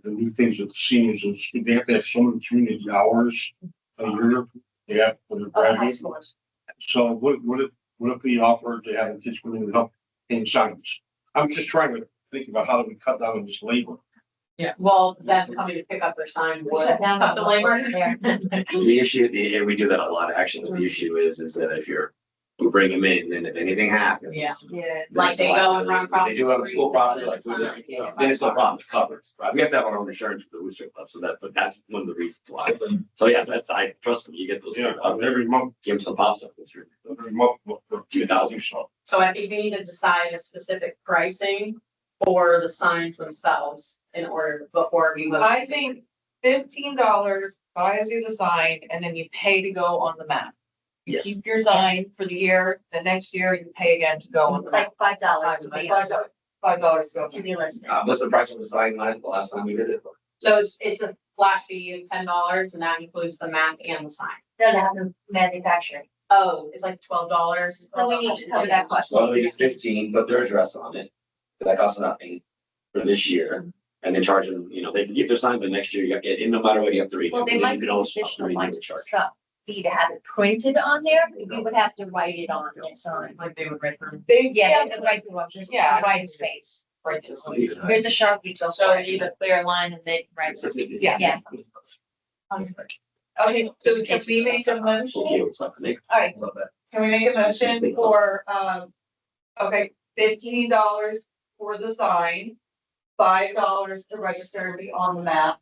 the new things with the seniors, is they have to have so many community hours a year. They have for their oh, high graduates. schoolers. So would it be offered to have the kids come in and help in signs? I'm just trying to think about how do we cut down on this labor. yeah, well, then coming to pick up their sign We would shut down cut the labor. there. The issue, and we do that a lot, actually, the issue is that if we bring them in, then if anything happens. Yeah. Yeah. then Like it's they a go liability. and run across They do the have a street school and property, put like, a sign. then it's no problem, it's covered, right? We have to have our own insurance for the Worcester Club, so that's one of the reasons why. So yeah, I trust me, you get those. Yeah, things. I'll every month, Give them some pops up this year. every month, for 2,000. so. So I think we need to decide a specific pricing for the signs themselves in order, before we move. I think $15 buys you the sign and then you pay to go on the map. You Yes. keep your sign for the year, the next year you pay again to go on the map. Like $5 to be, $5 to go. to be listed. What's the price of the sign line the last time we did it? So it's a flat fee of $10, and that includes the map and the sign. They'll have them manufactured. Oh, it's like $12. So we need to cover that cost. So it's 15, put their address on it. That costs nothing for this year. And then charge them, they can keep their sign, but next year, and no matter what, you have to read Well, it. they Then might you be can also additional renew ones the charge. fee to have it printed on there, we would have to write it on the sign. Like they would write them. Yeah, they would write the options, Yeah. write space. Right this way. Here's a Sharpie, so So we need a clear line and they can write. Yeah. Yeah. Okay, so can we make a motion? Okay, what's up, Nick? All right, Can we make a motion for, okay, $15 for the sign, $5 to register and be on the map.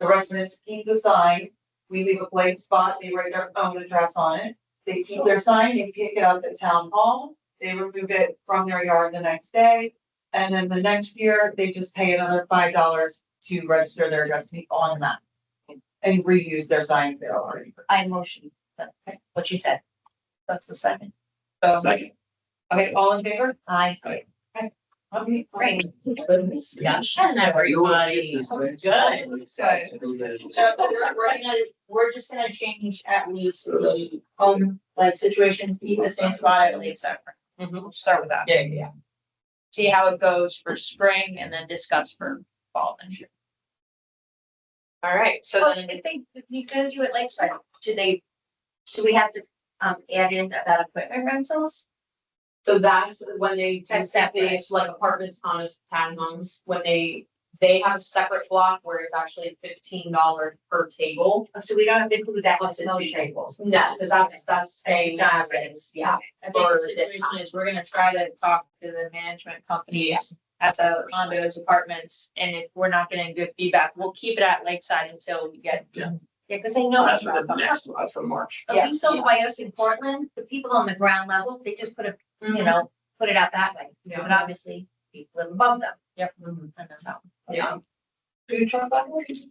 The residents keep the sign, we leave a blank spot, they write their own address on it. They keep their sign, they pick it up at town hall, they remove it from their yard the next day. And then the next year, they just pay another $5 to register their address to be on the map. And reuse their sign if they're already. I motion, what you said. That's the second. So, Second. okay, all in favor? I, Okay, great. Good discussion, everybody. Good. So we're just gonna change at least the home, like situations, keep the same spot at least. We'll start with that. Yeah. See how it goes for spring and then discuss for fall next year. All right, so Well, then, if you go do it Lakeside, do we have to, add in about equipment rentals? so that's when they do That's separate. things like apartments, condos, townhomes, when they have a separate block where it's actually $15 per table. So we don't have to include that Up with to the two motion. tables. No, because that's staying as is, yeah. I think For the this situation time. is we're gonna try to talk to the management companies at the condos, apartments, and if we're not getting good feedback, we'll keep it at Lakeside until we get. Yeah, because they know. That's it's for the not next one, that's for March. But we sold Bios in Portland, the people on the ground level, they just put put it out that way. Yeah. But obviously, people live above them. Yep. And that's how. Yeah. Food truck battles?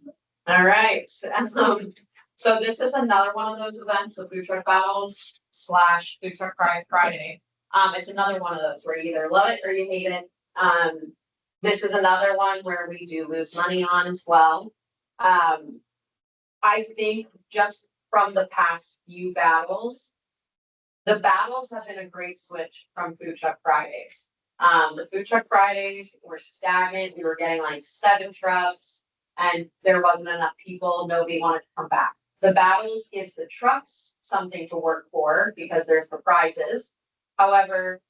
All right, so this is another one of those events, the food truck battles / food truck Friday. It's another one of those where you either love it or you hate it. This is another one where we do lose money on as well. I think just from the past few battles, the battles have been a great switch from food truck Fridays. The food truck Fridays were stagnant. We were getting like 7 trucks and there wasn't enough people. Nobody wanted to come back. The battles gives the trucks something to work for because there's the prizes. However,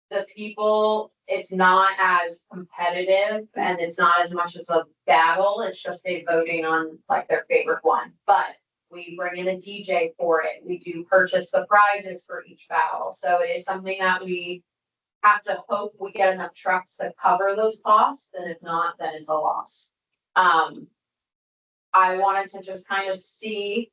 the people, it's not as competitive and it's not as much as a battle. It's just they voting on like their favorite one. But we bring in a DJ for it. We do purchase the prizes for each battle. So it is something that we have to hope we get enough trucks to cover those costs. And if not, then it's a loss. I wanted to just kind of see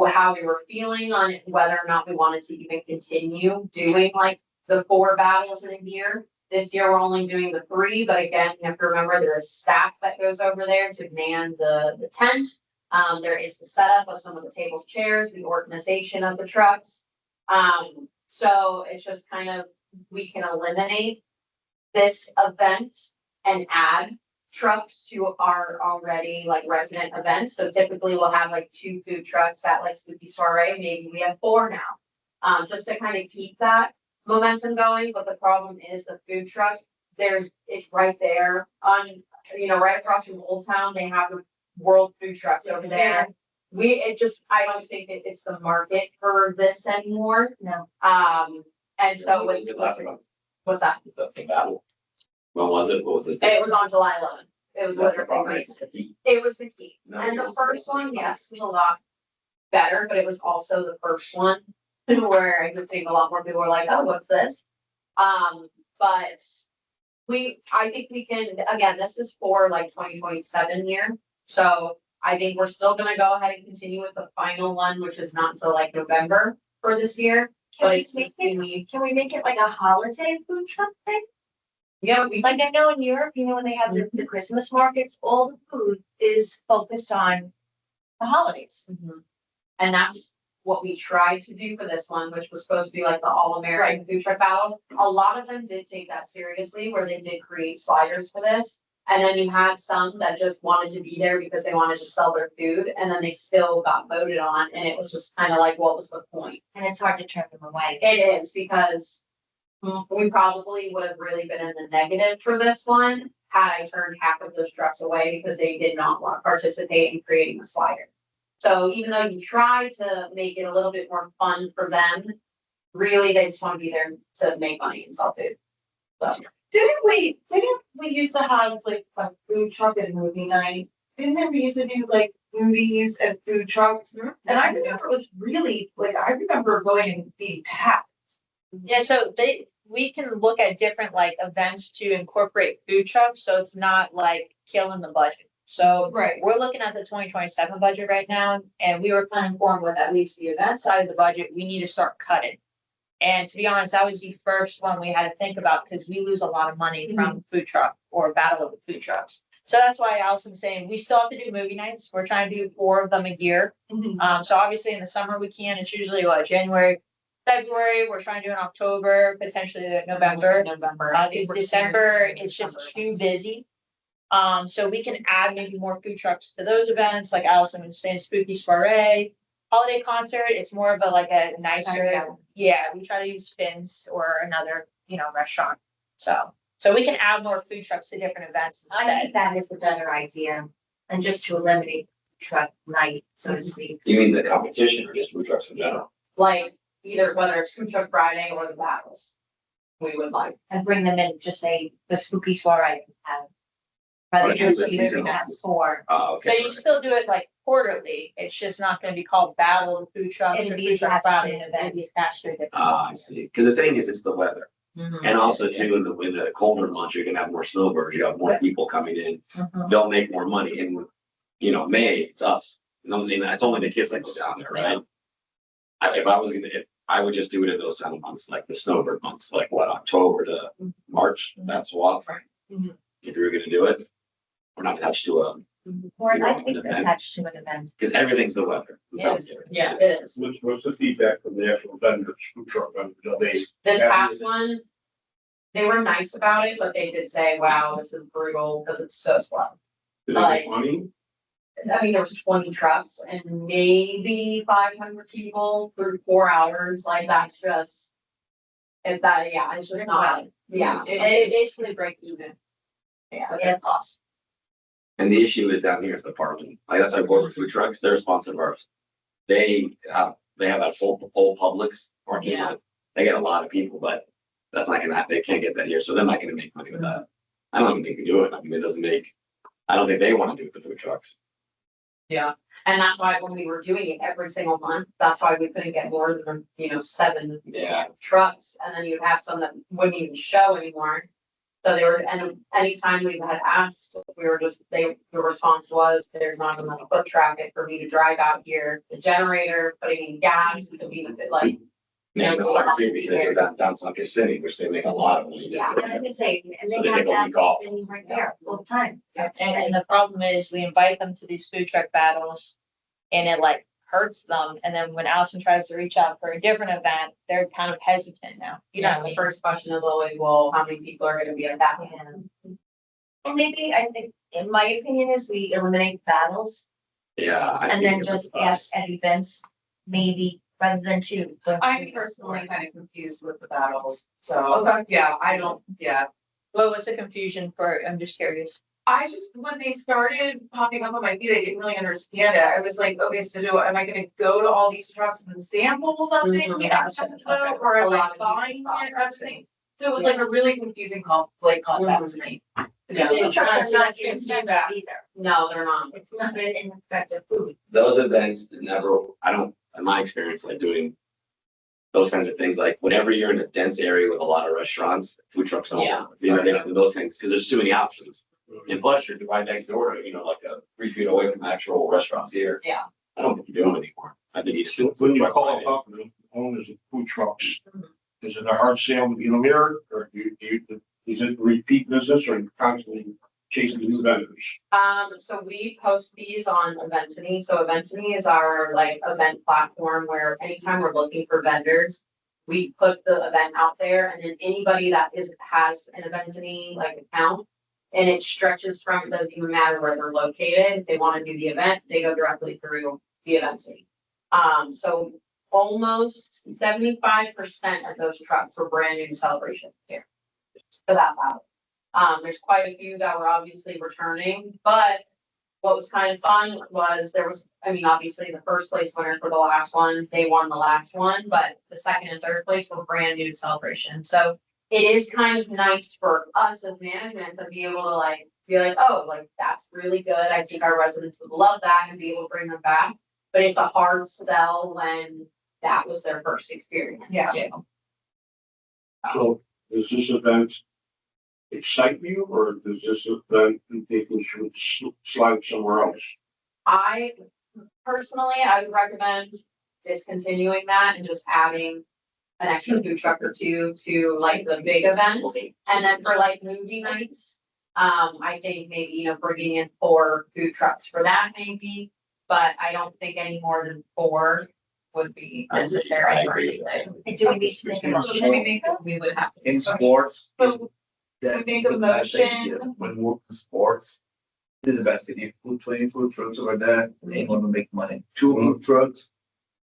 how we were feeling on whether or not we wanted to even continue doing like the 4 battles in a year. This year, we're only doing the 3, but again, you have to remember there is staff that goes over there to man the tent. There is the setup of some of the tables, chairs, the organization of the trucks. So it's just kind of, we can eliminate this event and add trucks to our already like resident events. So typically we'll have like 2 food trucks at like Spooky Soiree, maybe we have 4 now. Just to kind of keep that momentum going, but the problem is the food truck, it's right there on, right across from Old Town, they have the World Food Trucks over there. I don't think it's the market for this anymore. No. And so When was it last month? what's that? The battle. When was it? What was it? It was on July 11th. It was That's the literally problem. recent. It was the key. No, And it the was first the- one, yes, was a lot better, but it was also the first one where I just think a lot more people were like, oh, what's this? But I think we can, again, this is for like 2027 year. So I think we're still gonna go ahead and continue with the final one, which is not until like November for this year. Can But we it's make just, can we make it like a holiday food truck thing? yeah, Like I know in Europe, when they have the Christmas markets, all the food is focused on the holidays. And that's what we tried to do for this one, which was supposed to be like the all-American food truck battle. A lot of them did take that seriously, where they did create sliders for this. And then you had some that just wanted to be there because they wanted to sell their food, and then they still got voted on, and it was just kind of like, what was the point? And it's hard to turn them away. It is, because we probably would have really been in the negative for this one had I turned half of those trucks away because they did not want to participate in creating the slider. So even though you try to make it a little bit more fun for them, really they just want to be there to make money and sell food. So Didn't we used to have like a food truck and movie night? Didn't we used to do like movies and food trucks? And I remember it was really, like, I remember going and being packed. Yeah, so we can look at different like events to incorporate food trucks, so it's not like killing the budget. So Right. we're looking at the 2027 budget right now, and we were kind of informed with at least the event side of the budget, we need to start cutting. And to be honest, that was the first one we had to think about, because we lose a lot of money from food truck or battle of the food trucks. So that's why Allison's saying we still have to do movie nights. We're trying to do 4 of them a year. So obviously in the summer we can, it's usually January, February, we're trying to do in October, potentially November. Because December, it's just too busy. So we can add maybe more food trucks to those events, like Allison was saying, Spooky Soiree. Holiday concert, it's more of a nicer, yeah, we try to use Spins or another, restaurant. So we can add more food trucks to different events I instead. think that is a better idea, and just to eliminate truck night, so to speak. You mean the competition or just food trucks in general? like either whether it's food truck Friday or the battles, we would like. And bring them in, just say the spooky soiree have. Rather Or than just just seasonal. have 4. Oh, So okay. you still do it like quarterly, it's just not gonna be called Battle of Food Trucks It'll or be Food Truck attached to Friday, an it'll event. be attached to a different. I see. Because the thing is, it's the weather. Mhm. And also too, in the colder months, you're gonna have more snowbirds, you have more people coming in, Mhm. they'll make more money, and May, it's us. It's only the kids that go down there, right? If I would just do it in those kind of months, like the snowbird months, like October to March, that's what. Mhm. If you were gonna do it, we're not attached to Or You I know, think an event. attached to an event. because everything's the weather. Yes. Yeah, it is. What's the feedback from the actual vendors, food truck vendors? Are they? This happy past with it? one, they were nice about it, but they did say, wow, this is brutal because it's so slow. Do they make money? I mean, there was 20 trucks and maybe 500 people for 4 hours, like that's just. It's just not, yeah. It basically break even. Yeah. Yeah, costs. And the issue is down here is the parking. Like that's our board with food trucks. They're a sponsor of ours. They have that whole Publix parking Yeah. lot. They get a lot of people, but that's not gonna, they can't get that here. So they're not gonna make money with that. I don't even think they do it. I mean, it doesn't make, I don't think they want to do it with the food trucks. Yeah, and that's why when we were doing it every single month, that's why we couldn't get more than, 7 Yeah. trucks, and then you'd have some that wouldn't even show anymore. So they were, and anytime we had asked, the response was, there's not enough foot traffic for me to drive out here. The generator, putting in gas, to be like, Yeah, that's hard too, because they're down to like a city, which they make a lot of money. Yeah, I was gonna say, and So they they have take a week off. that thing right there all the time. And the problem is we invite them to these food truck battles and it like hurts them. And then when Allison tries to reach out for a different event, they're kind of hesitant now. the first question is always, well, how many people are gonna be at that one? And maybe, I think, in my opinion, is we eliminate battles Yeah. I and think then it's just a bust. ask at events, maybe, rather than two. I'm personally kind of confused with the battles, so, Okay. yeah, What was the confusion for, I'm just curious. I just, when they started popping up on my feed, I didn't really understand it. I was like, okay, so am I gonna go to all these trucks and sample something? Mhm. Yeah, or A am I lot of buying people it, everything? So it was like a really confusing concept to me. Yeah. The trucks are not It's expensive feedback. either. No, they're not. It's not an inexpensive food. Those events never, I don't, in my experience, like doing those kinds of things, like whenever you're in a dense area with a lot of restaurants, food trucks don't, Yeah. they don't do those things, because there's too many options. And plus, you're right next door, like 3 feet away from actual restaurants here. Yeah. I don't think you do them anymore. I think you just do. When you call up the owners of food trucks, is it a hard sale to be in the mirror, or is it repeat business, or you constantly chasing new vendors? So we post these on Eventany. So Eventany is our like event platform where anytime we're looking for vendors, we put the event out there, and then anybody that has an Eventany like account, and it stretches from, it doesn't even matter where they're located. If they want to do the event, they go directly through the Eventany. So almost 75% of those trucks were brand new to Celebration here for that battle. There's quite a few that were obviously returning, but what was kind of fun was obviously the first place winners for the last one, they won the last one, but the second and third place were brand new to Celebration. So it is kind of nice for us as management to be able to be like, oh, like that's really good. I think our residents would love that and be able to bring them back. But it's a hard sell when that was their first experience. Yeah. too. So does this event excite you, or does this event you think we should slide somewhere else? I would recommend discontinuing that and just adding an extra food truck or two to like the big events. And then for like movie nights, I think maybe, bringing in 4 food trucks for that maybe, but I don't think any more than 4 would be necessary. I agree. And do we need to make a So should we motion? make, We would have to. In sports. So, that we make a is the best idea. motion. When we work in sports, this is the best idea. Put 20 food trucks over there, they want to make money. 2 food trucks,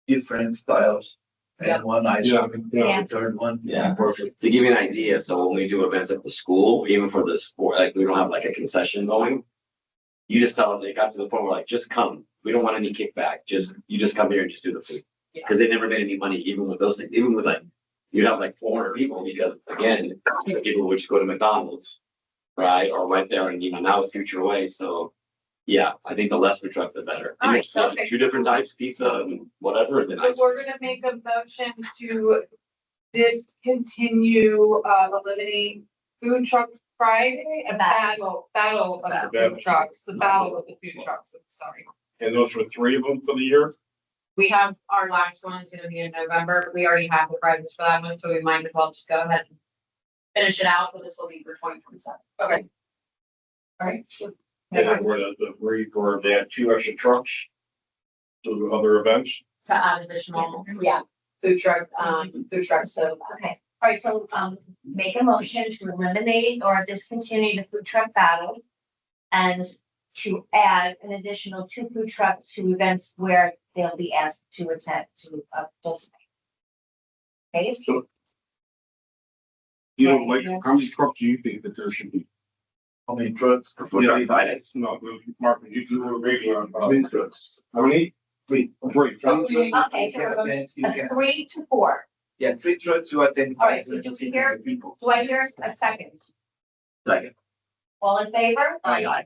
different styles, Yeah. and one ice Yeah, cream, yeah. the third one. Yeah. Perfect. To give you an idea, so when we do events at the school, even for the sport, like we don't have like a concession going. You just tell them, they got to the point where like, just come. We don't want any kickback. You just come here and just do the food. Yeah. Cause they never made any money, even with those things, even with like, you'd have like 400 people because again, people would just go to McDonald's. Right? Or right there and now with Future Way. So yeah, I think the less food truck, the better. All right, So, okay. 2 different types, pizza and whatever. And then So ice we're gonna make a motion to discontinue, eliminate food truck Friday, a battle of the food trucks, the battle of the food trucks, I'm sorry. And those were 3 of them for the year? We have, our last one is gonna be in November. We already have the prizes for that one, so we might as well just go ahead and finish it out, but this will be for 2027. Okay. All right. And where they had 2 extra trucks to the other events? To add additional, food trucks, so. Okay, all right, so, make a motion to eliminate or discontinue the food truck battle. And to add an additional 2 food trucks to events where they'll be asked to attend to participate. Okay, So, like, how many trucks do you think that there should be? How many trucks? For food truck Fridays. No, Mark, you do a regular, Twin trucks. how many? Three. Three. So Three. Okay, You so can it goes attend, you a can, 3 to 4. yeah, 3 trucks, you attend. All right, so 500, do we 600 hear- people. Do I hear a second? Second. All in favor? Aye.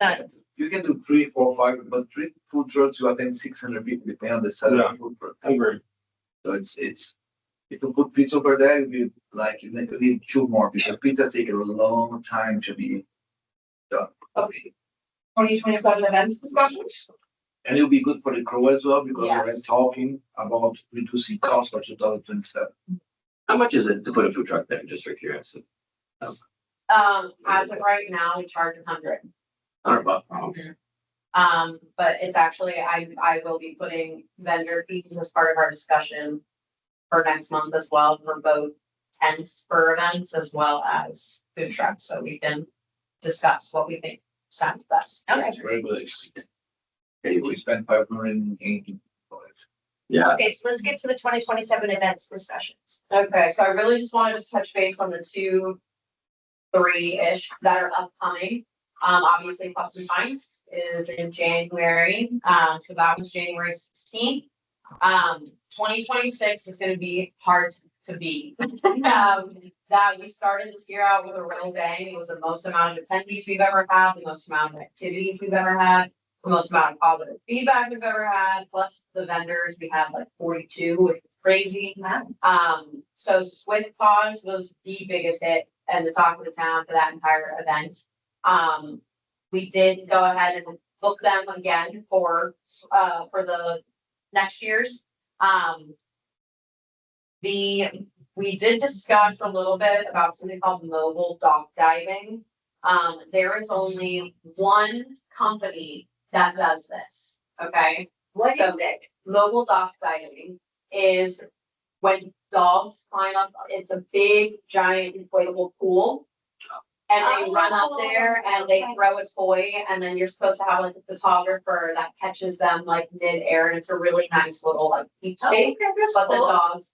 None. You can do 3, 4, 5, but 3 food trucks, you attend 600 people, depending on the size of Yeah. the food truck. I agree. So it's, if you put pizza over there, it'd be like, you need 2 more, because pizza take a long time to be done. Okay. 2027 events discussion? And it'll be good for the crew as well, because we're Yes. talking about reducing costs for 2027. How much is it to put a food truck there, just for curiosity? As of right now, we charge 100. $100. But it's actually, I will be putting vendor fees as part of our discussion for next month as well, for both tents for events as well as food trucks, so we can discuss what we think sounds best. Okay. Very good. Okay, We spent 580 for it. Yeah, Okay, so let's get to the 2027 events discussions. Okay, so I really just wanted to touch base on the 2, 3-ish that are upcoming. Obviously Pups and Pints is in January, so that was January 16th. 2026 is gonna be hard to beat. That we started this year out with a real bang. It was the most amount of attendees we've ever had, the most amount of activities we've ever had, the most amount of positive feedback we've ever had, plus the vendors, we had like 42, which is crazy. So Swift Paws was the biggest hit and the talk of the town for that entire event. We did go ahead and book them again for the next year's. We did discuss a little bit about something called mobile dock diving. There is only one company that does this, okay? What is So- it? Mobile dock diving is when dogs climb up, it's a big giant inflatable pool. And they run up there and they throw a toy, and then you're supposed to have like a photographer that catches them like mid-air, and it's a really nice little like keepsake, but the dogs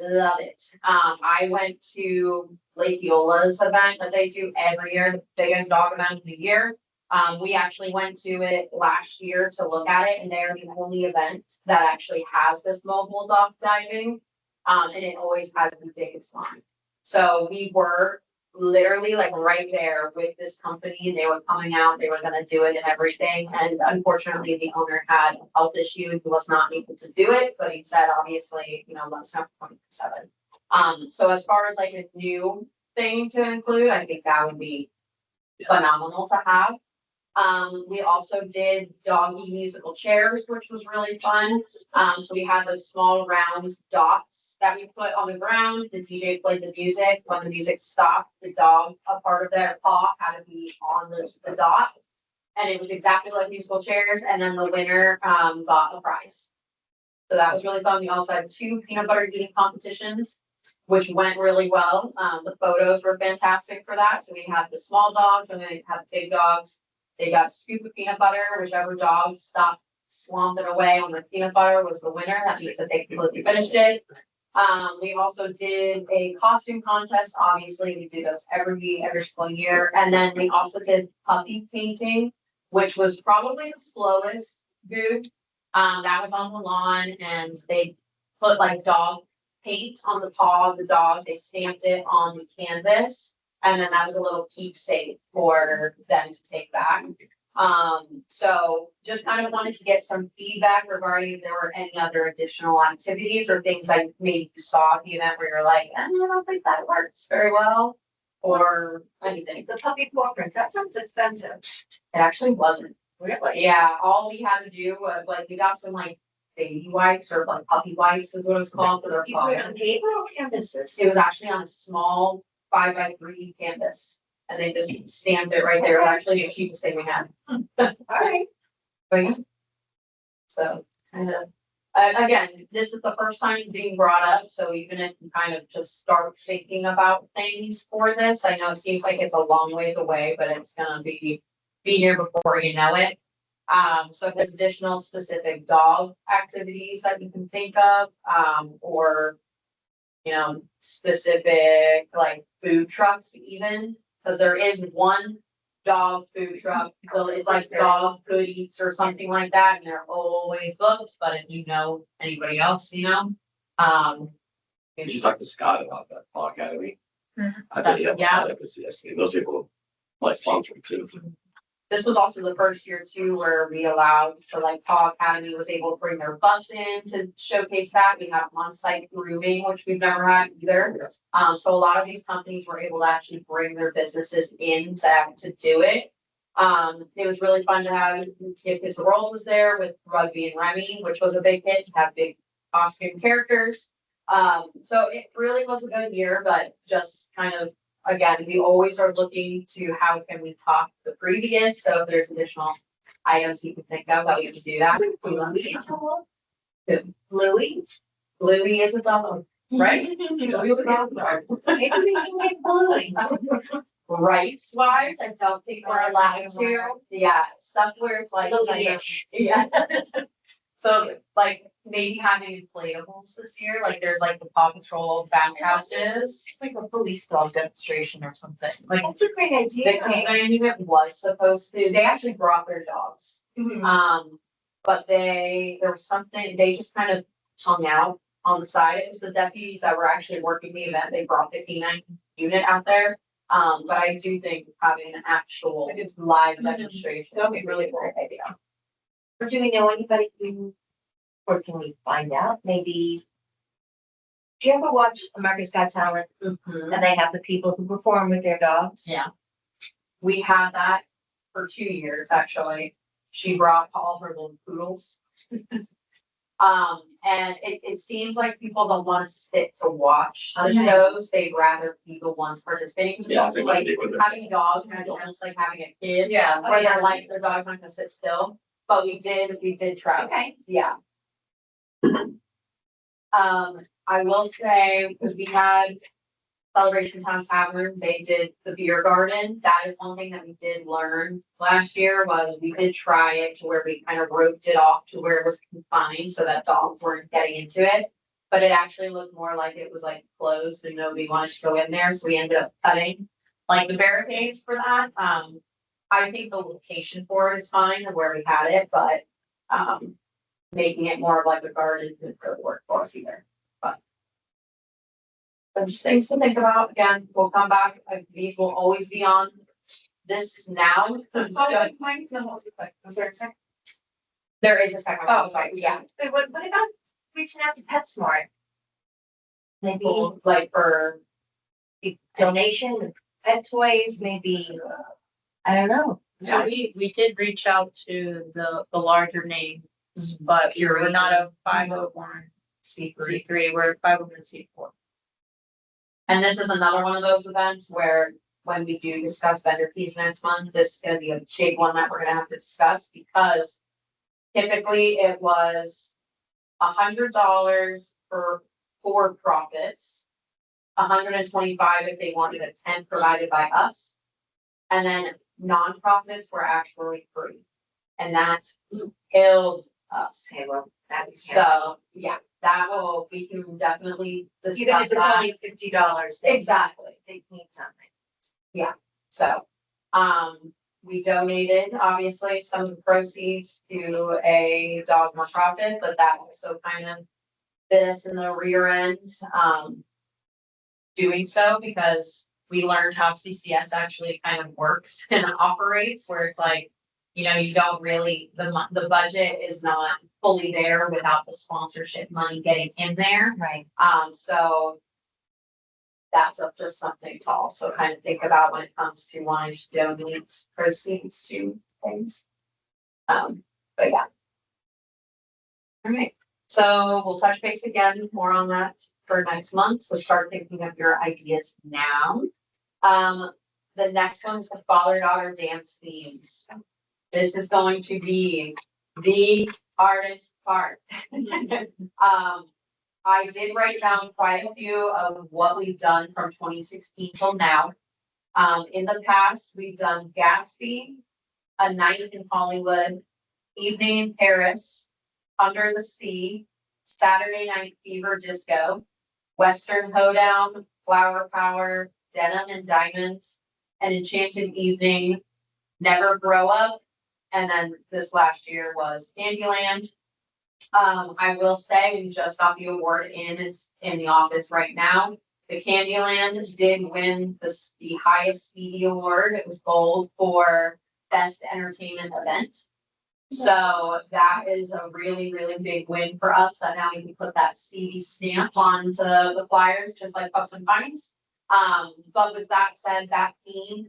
love it. I went to Lake Eola's event that they do every year, the biggest dog event of the year. We actually went to it last year to look at it, and they're the only event that actually has this mobile dock diving. And it always has the biggest line. So we were literally like right there with this company, and they were coming out, they were gonna do it and everything. And unfortunately, the owner had a health issue and he was not able to do it, but he said, obviously, let's not 27. So as far as like a new thing to include, I think that would be phenomenal to have. We also did doggy musical chairs, which was really fun. So we had those small round dots that we put on the ground. The DJ played the music. When the music stopped, the dog, a part of their paw had to be on the dot. And it was exactly like musical chairs. And then the winner, got a prize. So that was really fun. We also had 2 peanut butter eating competitions, which went really well. The photos were fantastic for that. So we had the small dogs and we had the big dogs. They got a scoop of peanut butter, whichever dog stopped swamping away on the peanut butter was the winner. That means that they completely finished it. We also did a costume contest. Obviously, we do those every single year. And then we also did puppy painting, which was probably the slowest booth. That was on the lawn, and they put like dog paint on the paw of the dog. They stamped it on the canvas. And then that was a little keepsake for them to take back. So just kind of wanted to get some feedback regarding if there were any other additional activities or things like maybe you saw at the event where you're like, I don't think that works very well, or anything. The puppy paw prints, that sounds expensive. It actually wasn't. Really? Yeah, all we had to do was like, we got some like baby wipes or like puppy wipes is what it's called for their You put it paws. on paper or canvases? It was actually on a small 5x3 canvas. And they just stamped it right there. It was actually the cheapest thing we had. All right. But yeah. So kind of, again, this is the first time it's being brought up. So even if you kind of just start thinking about things for this, I know it seems like it's a long ways away, but it's gonna be here before you know it. So if there's additional specific dog activities that you can think of, or specific like food trucks even, because there is one dog food truck, so it's like dog good eats or something like that, and they're always booked, but if you know anybody else, You should talk to Scott about that, Paul Academy. Mhm. I bet he have a Yeah. lot of enthusiasm. Those people like sponsoring too. this was also the first year too, where we allowed, so like Paw Academy was able to bring their bus in to showcase that. We have on-site grooming, which we've never had either. So a lot of these companies were able to actually bring their businesses in to do it. It was really fun to have, Give Kids the World was there with Rugby and Remy, which was a big hit to have big costume characters. So it really was a good year, but just kind of, again, we always are looking to how can we top the previous, so if there's additional items you can think of, that we can do that. We love to. Louis? Louis is a dog, right? Louis is a dog. Maybe we can get Louis. Rights wise, I don't think we're allowed to, yeah, stuff where it's like. Louis-ish. Yeah. So like maybe having inflatables this year, like there's like the Paw Patrol bounce houses. Like a police dog demonstration or something, like. That's a great The idea. canine unit was supposed to, they actually brought their dogs. But there was something, they just kind of hung out on the side. It was the deputies that were actually working the event. They brought the canine unit out there. But I do think having an actual live demonstration. That'd be really cool. idea. Or do we know anybody who, or can we find out, maybe? Do you ever watch America's Got Talent Mhm. and they have the people who perform with their dogs? Yeah. We had that for 2 years, actually. She brought all her little poodles. And it seems like people don't want to sit to watch the shows. They'd rather be the ones participating. 'Cause it's Yeah, also they might like be with their- having dogs is almost like having a kid. Yeah. Where they're like, their dog's not gonna sit still, but we did try. Okay. Yeah. I will say, because we had Celebration Town Tavern, they did the beer garden. That is one thing that we did learn last year was we did try it to where we kind of roped it off to where it was confined so that dogs weren't getting into it. But it actually looked more like it was like closed and nobody wanted to go in there, so we ended up cutting like the barricades for that. I think the location for it is fine of where we had it, but making it more of like a garden didn't really work for us either, but. But just things to think about. Again, we'll come back, these will always be on this now. So Mine's the most, was there a second? there is a second. Oh, sorry, yeah, What about reaching out to PetSmart? Maybe like for, donation, pet toys, maybe, I don't know. So we did reach out to the larger names, but we're not a 501c3, we're a 501c4. and this is another one of those events where when we do discuss vendor fees next month, this is gonna be a big one that we're gonna have to discuss because typically it was $100 for profits, 125 if they wanted a tent provided by us, and then nonprofits were actually free, and that killed us. Okay, well, So, yeah, we can definitely even if discuss it's that. only $50, they Exactly. need something. So, we donated, obviously, some of the proceeds to a dog nonprofit, but that also kind of bit us in the rear end, doing so because we learned how CCS actually kind of works and operates, where it's like, you don't really, the budget is not fully there without the sponsorship money getting in there. Right. So that's just something to also kind of think about when it comes to wanting to donate proceeds to things. But yeah. All right, so we'll touch base again more on that for next month, so start thinking of your ideas now. The next one is the father-daughter dance themes. This is going to be the hardest part. I did write down quite a few of what we've done from 2016 till now. In the past, we've done Gatsby, A Night in Hollywood, Evening in Paris, Under the Sea, Saturday Night Fever Disco, Western Hoedown, Flower Power, Denim and Diamonds, An Enchanted Evening, Never Grow Up. And then this last year was Candyland. I will say, we just got the award in, it's in the office right now. The Candyland did win the highest Stevie Award. It was gold for best entertainment event. So that is a really, really big win for us, that now we can put that Stevie stamp onto the flyers, just like Puffs and Pines. But with that said, that theme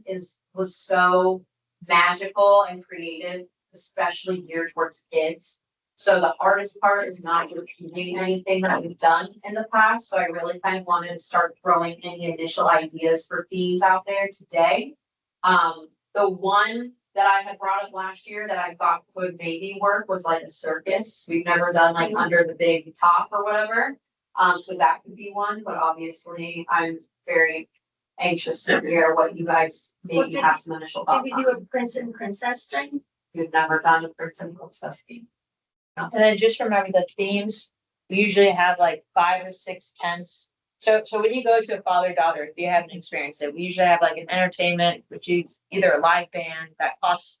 was so magical and creative, especially geared towards kids. So the hardest part is not repeating anything that we've done in the past. So I really kind of wanted to start throwing any initial ideas for themes out there today. The one that I had brought up last year that I thought would maybe work was like a circus. We've never done like under the big top or whatever. So that could be one, but obviously I'm very anxious to hear what you guys Well, maybe have some initial Did thoughts we on. do a prince and princess thing? We've never done a prince and princess theme. And then just remember the themes, we usually have like 5 or 6 tents. So when you go to a father-daughter, if you haven't experienced it, we usually have like an entertainment, which is either a live band that costs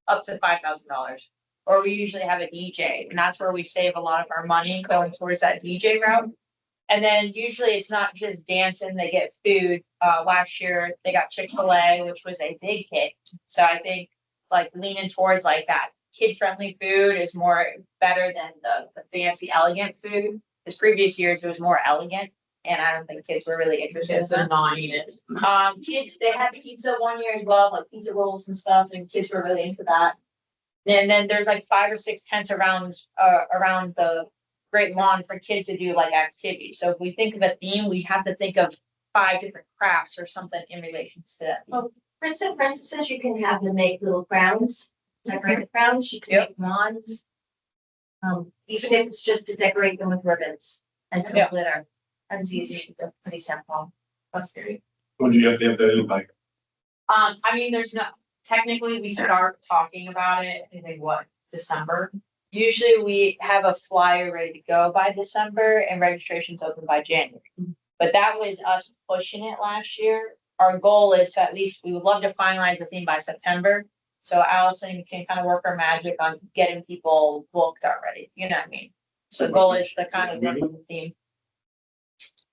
up to $5,000. Or we usually have a DJ, and that's where we save a lot of our money going towards that DJ route. And then usually it's not just dancing, they get food. Last year they got Chick-fil-A, which was a big hit. So I think like leaning towards like that kid-friendly food is more better than the fancy elegant food. Because previous years it was more elegant, and I don't think kids were really interested in Kids that. are not eat it. Kids, they had pizza one year as well, like pizza rolls and stuff, and kids were really into that. And then there's like 5 or 6 tents around the Great Lawn for kids to do like activities. So if we think of a theme, we have to think of 5 different crafts or something in relation to that. Oh, Prince and princesses, you can have them make little crowns, decorate crowns, you can make wands. Even if it's just to decorate them with ribbons and some Yeah. glitter. That's easy, that's pretty simple. That's great. Would you have to have that in like, I mean, technically, we start talking about it, I think what, December? Usually we have a flyer ready to go by December and registration's open by January. But that was us pushing it last year. Our goal is to at least, we would love to finalize the theme by September. So Allison can kind of work her magic on getting people booked already, you know what I mean? So the goal is to kind of work on the theme.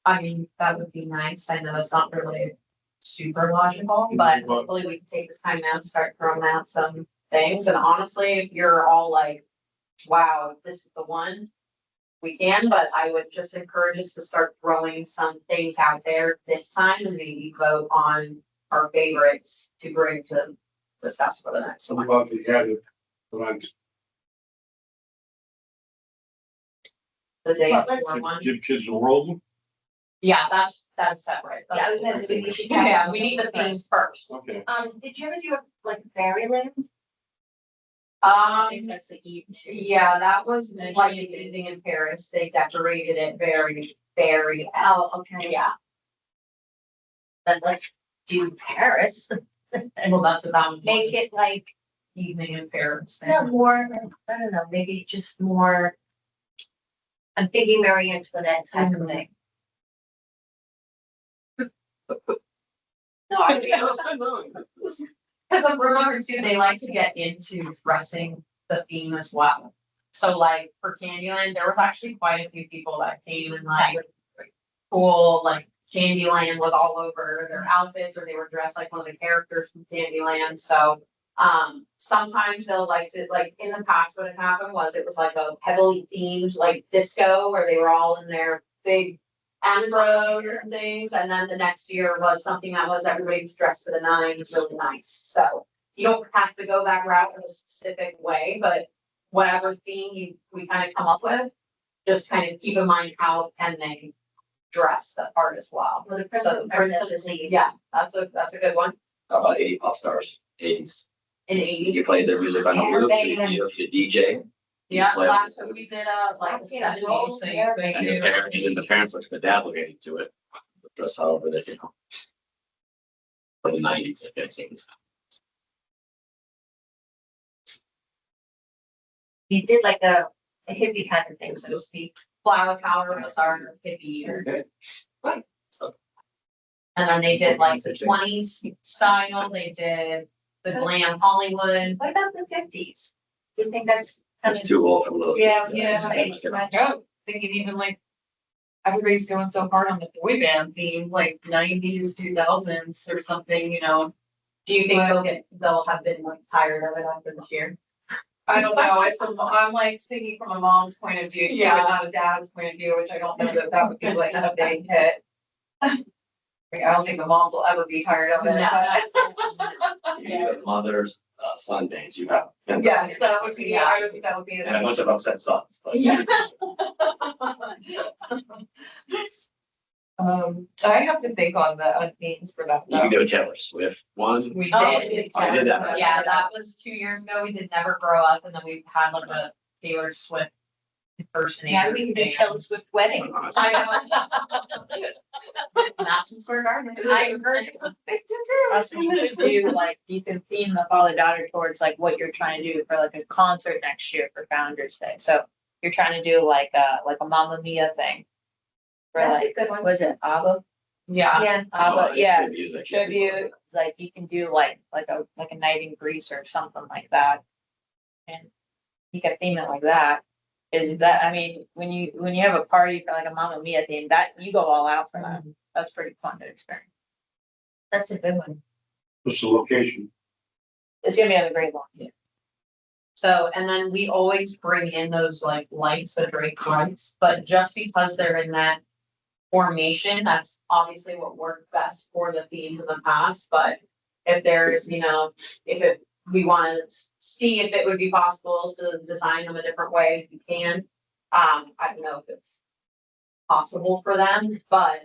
I mean, that would be nice. I know it's not really super logical, but hopefully we can take this time now to start throwing out some things. And honestly, if you're all like, wow, this is the one, we can, but I would just encourage us to start throwing some things out there this time and maybe vote on our favorites to bring to discuss for the next some one. about the added event, The day Well, let's before one. give kids a world? Yeah, that's separate. Yeah, That's- because we should have- Yeah, we need the themes first. Okay. Did you ever do like Fairyland? I think Um, that's the evening. yeah, that was And like she an did. evening in Paris. They decorated it very, very. Oh, okay. Yeah, Then let's do Paris. well, that's about. Make it like, Evening in Paris. no, more, I don't know, maybe just more. I'm thinking Marie Antoinette type of thing. No, I mean, because remember too, they like to get into dressing the theme as well. So like for Candyland, there was actually quite a few people that came and like cool, like Candyland was all over their outfits or they were dressed like one of the characters from Candyland. So sometimes they'll like to, like in the past, what had happened was it was like a heavily themed like disco where they were all in their big afros and things. And then the next year was something that was everybody was dressed to the nines, really nice. So you don't have to go that route in a specific way, but whatever theme we kind of come up with, just kind of keep in mind how can they dress the part as well. Well, the Prince So and Princess is easy. yeah, that's a good one. How about 80 pop stars, 80s? In the You eighties. play their music on the Hair roof, bands. you DJ. Yeah, play- last time we did like the Yeah, seventies, roll so hair you And could then the parents, like the dad will get into it. Dress however they, you know. For the 90s, I guess. You did like a hippie kind of thing, so to speak. flower power was our hippie year. Okay. And then they did like the 20s style, they did the glam Hollywood. What about the fifties? Do you think that's? kind It's of- too old for little Yeah, kids. yeah. I was thinking even like, everybody's going so hard on the boy band theme, like nineties, 2000s or something, you know? Do you think they'll have been like tired of it after this year? I don't know, I'm like thinking from a mom's point of view, too, Yeah. and not a dad's point of view, which I don't know that that would be like a big hit. I don't think the moms will ever be tired of it, but. You have mother's, son dance, you have. Yes, that would be, I would think that would be. And a bunch of upset sons, but. Yeah. I have to think on the themes for that. You can do a Taylor Swift one. We Oh, did. I did that. Yeah, that was 2 years ago. We did Never Grow Up, and then we had like a Taylor Swift impersonator. Yeah, we can do Taylor Swift wedding. I know. Madison Square Garden. I heard. Also, you could do like, you can theme the father-daughter towards like what you're trying to do for like a concert next year for Founder's Day. So you're trying to do like a Mamma Mia thing. For That's like, a good one. was it ABBA? Yeah, Yeah, Oh, ABBA, it's yeah, good music. tribute, like you can do like a night in Greece or something like that. And you can theme it like that. Is that, I mean, when you have a party for like a Mamma Mia theme, that, you go all out for that. That's pretty fun to experience. that's a good one. What's the location? It's gonna be on the Great Lawn. So, and then we always bring in those like lights, the Drake lights, but just because they're in that formation, that's obviously what worked best for the themes in the past, but if there's, we wanna see if it would be possible to design them a different way, if you can. I don't know if it's possible for them, but,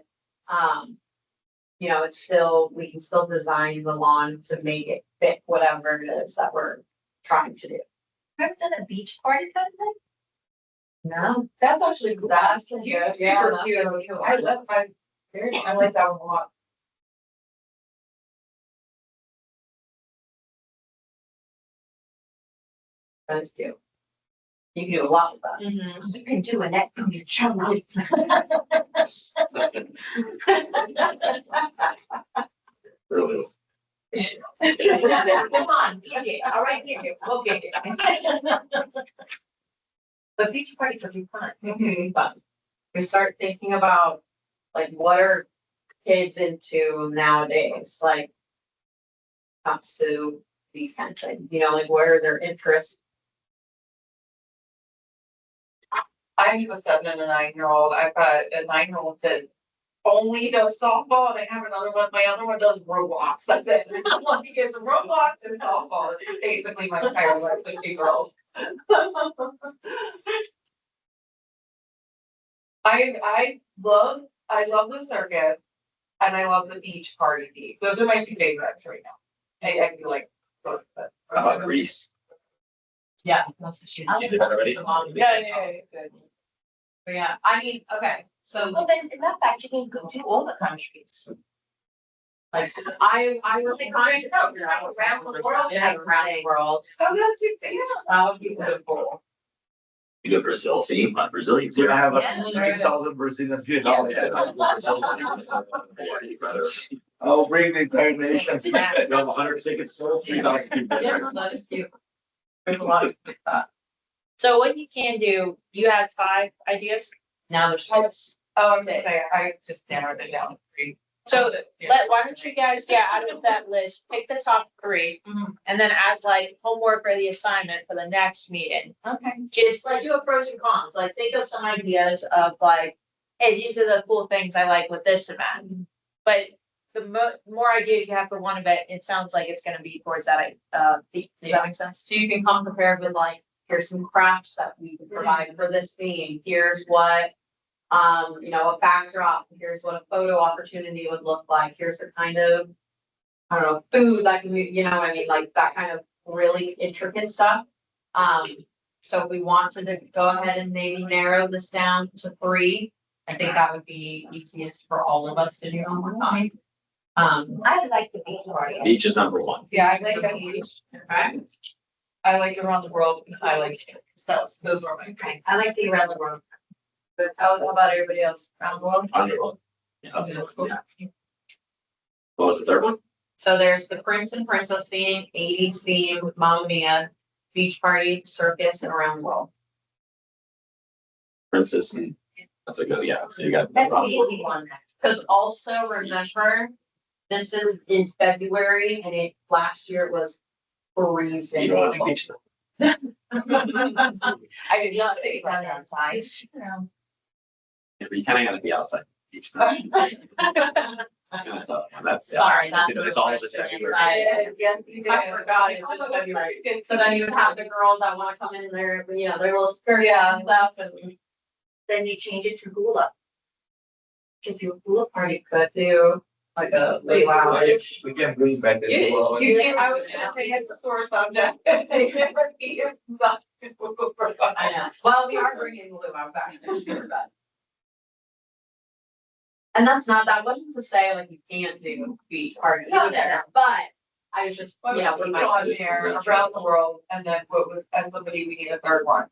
it's still, we can still design the lawn to make it fit whatever it is that we're trying to do. Ever done a beach party kind of thing? No, that's actually, cool. That's That's cute. cute, Yeah, super that's cute. really cool. I like that one a lot. that's cute. You can do a lot with that. You can do a net from your channel. Really. Come on, DJ, all right, DJ, we'll get it. But beach parties would be fun. But we start thinking about, like, what are kids into nowadays, like, comes to these kinds of things, like, what are their interests? I have a 7 and a 9-year-old. I've got a 9-year-old that only does softball, and I have another one. My other one does Roblox. That's it. I'm like, it's Roblox and softball. It's basically my entire life with 2 girls. I love the circus, and I love the beach party theme. Those are my 2 favorites right now. I do like both, but. How about Greece? Yeah. That's what she. You did that already? Yeah, good. But yeah, I mean, okay, so Well, then, in that fact, you can go to all the countries. I was trying to figure out around the world, Yeah. around the world. Oh, that's your favorite. That would be beautiful. You do a Brazil theme, Brazilians. We're gonna have Yes, a there it is. 3,000 Brazilians here. Oh, yeah. I'll bring the entire nation. You have 100 tickets sold, 3,000 people. Yeah, that is cute. There's a lot of So what you can do, you have 5 ideas. now there's 6. Oh, I was gonna say, I just narrowed it down to 3. So why don't you guys, out of that list, pick the top 3. Mhm. And then as like homework or the assignment for the next meeting, Okay. just like do a pros and cons, like think of some ideas of like, hey, these are the cool things I like with this event. But the more ideas you have for one event, it sounds like it's gonna be towards that, theme. Does that make sense? So you can come prepared with like, here's some crafts that we can provide for this theme, here's what. A backdrop, here's what a photo opportunity would look like, here's the kind of. I don't know, food that can, what I mean, like that kind of really intricate stuff. So if we want to go ahead and maybe narrow this down to 3, I think that would be easiest for all of us to do on one time. I like the beach party. Beach is number 1. Yeah, I like the beach. Okay, I like around the world. I like stuff. Those were my. I like the around the world. but how about everybody else around the world? Underwood. Yeah, that's it. Yeah. What was the third one? So there's the Prince and Princess theme, 80s theme, Mamma Mia, beach party, circus, and around the world. Princess, that's a good, yeah, so you got. That's an easy one. Because also remember, this is in February and last year it was You freezing. don't have to beach them. I did not think Run about outside. But you kinda gotta be outside. Beach time. That's all- that's- yeah. Sorry, that's. It's all just February. Yes, you did. I forgot it's in February. So then you would have the girls that wanna come in there, you know, their little skirts and stuff and Then you change it to hula. If you hula party. could do like a late lounge. We can bring back the. You can't, I was gonna say it's a sore subject. It never be, it's not. I know. Well, we are bringing luau back next year, but. And that wasn't to say like you can't do beach party No, either, but I was just, What you know, was we on might. there around the world, and then what was, as somebody, we need a third one.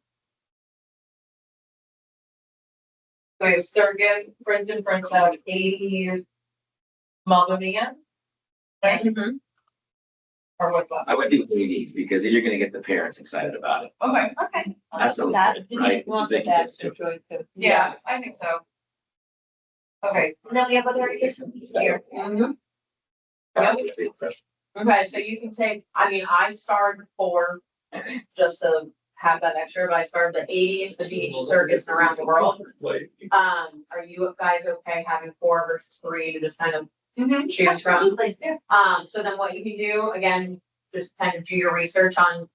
So we have circus, Prince and Princess, 80s, Mamma Mia, right? Mhm. Or what's up? I would do 80s because then you're gonna get the parents excited about it. Okay, Okay. That sounds That- good, right? Well, Big that's kids the too. choice too. yeah, I think so. Okay, Now we have other ideas here. Mhm. Yep. Okay, so you can take, I mean, I started 4, just to have that extra, but I started the 80s, the beach, circus, and around the world. Are you guys okay having 4 versus 3 to just kind of choose from? Absolutely. Yeah. So then what you can do, again, just kind of do your research on,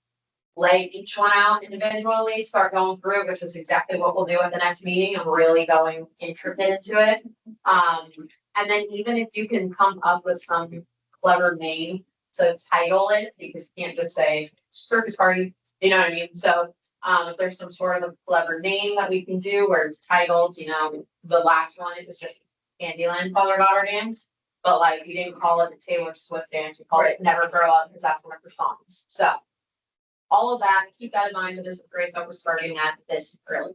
lay each one out individually, start going through, which is exactly what we'll do at the next meeting. I'm really going intricate into it. And then even if you can come up with some clever name to title it, because you can't just say circus party, you know what I mean? So, if there's some sort of a clever name that we can do where it's titled, you know, the last one, it was just Candyland Father Daughter Dance. But like, you didn't call it the Taylor Swift dance, you called it Never Grow Up, because that's one of her songs. So all of that, keep that in mind, but this is great that we're starting at this early.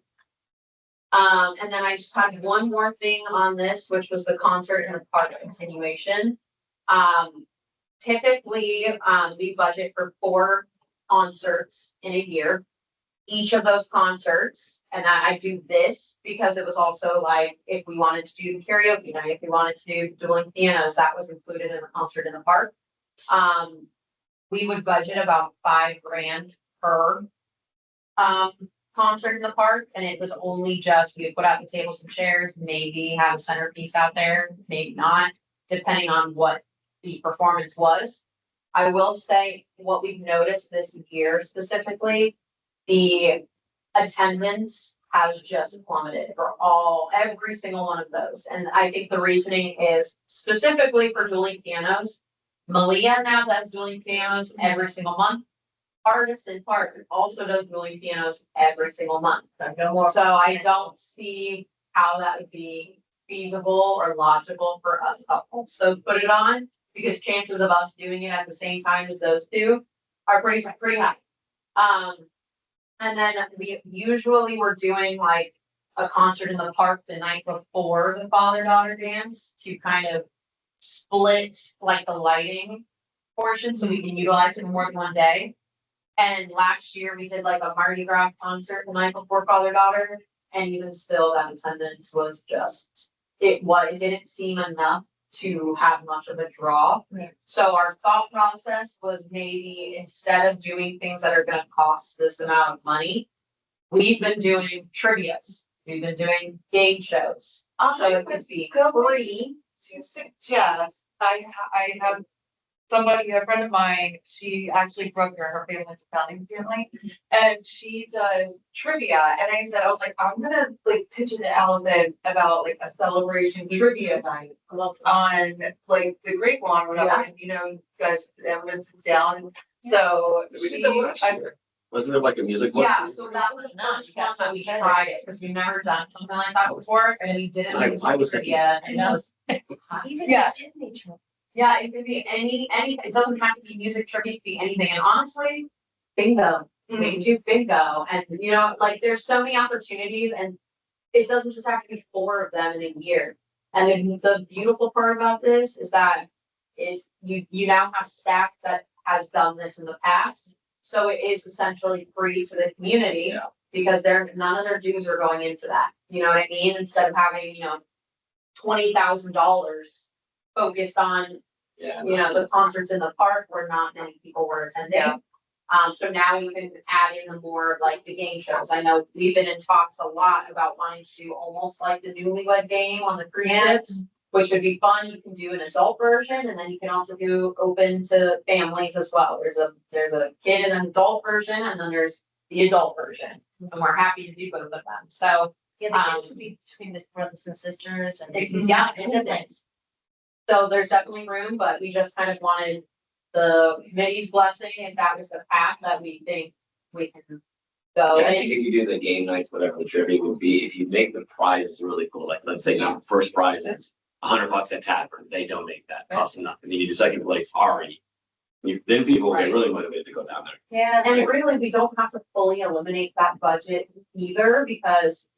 And then I just had one more thing on this, which was the concert and the park continuation. Typically, we budget for 4 concerts in a year. Each of those concerts, and I do this because it was also like, if we wanted to do karaoke night, if we wanted to do dueling pianos, that was included in the concert in the park. We would budget about $5,000 per concert in the park, and it was only just, we would put out the tables and chairs, maybe have a centerpiece out there, maybe not, depending on what the performance was. I will say what we've noticed this year specifically, the attendance has just plummeted for every single one of those. And I think the reasoning is specifically for dueling pianos. Malia now does dueling pianos every single month. Artisan Park also does dueling pianos every single month. So I don't see how that would be feasible or logical for us to also put it on, because chances of us doing it at the same time as those two are pretty high. And then we usually were doing like a concert in the park the night before the father-daughter dance to kind of split like the lighting portion so we can utilize it more than one day. And last year we did like a Mardi Gras concert the night before father-daughter, and even still that attendance was just, it didn't seem enough to have much of a draw. Right. So our thought process was maybe instead of doing things that are gonna cost this amount of money, we've been doing trivias, we've been doing game shows. So it could be free. To suggest, I have somebody, a friend of mine, she actually broke her family's a founding family, and she does trivia, and I was like, I'm gonna like pitch it to Allison about like a celebration trivia night on like the Great One or whatever, and you know, you guys, everyone sits down, so We did that last year. Wasn't there like a music one? Yeah, so that was the first one that we tried it, because we've never done something like that before, and we didn't. I was thinking- trivia, and it was. Even Yes. if it's nature. Yeah, it could be any, it doesn't have to be music, trivia, it could be anything, and honestly, bingo, we can do bingo, and you know, like, there's so many opportunities, and it doesn't just have to be 4 of them in a year. And then the beautiful part about this is that is you now have staff that has done this in the past. So it is essentially free to the community. Yeah. Because none of their dues are going into that, you know what I mean? Instead of having, $20,000 focused on, Yeah. the concerts in the park where not many people were attending. Yeah. So now you can add in the more like the game shows. I know we've been in talks a lot about wanting to do almost like the newlywed game on the cruise ships, which would be fun. You can do an adult version and then you can also do open to families as well. There's a kid and an adult version and then there's the adult version. And we're happy to do both of them. So, Yeah, the kids could be between the brothers and sisters and. yeah, siblings. So there's definitely room, but we just kind of wanted the committee's blessing if that was the path that we think we can go. Yeah, I And think if you do the game nights, whatever the trivia would be, if you make the prizes really cool, like let's say now first prize is $100 at Tavern, they donate that, costs them nothing. Then you do second place already. Then people get Right. really motivated to go down there. Yeah. And really, we don't have to fully eliminate that budget either, because,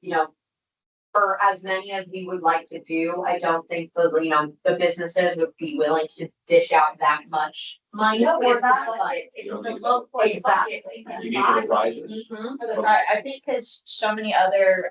for as many as we would like to do, I don't think the businesses would be willing to dish out that much money. No, for we're not, that, but it You don't was a think so? low cost Exactly. budget. You need for the prizes. Mhm. I think because so many other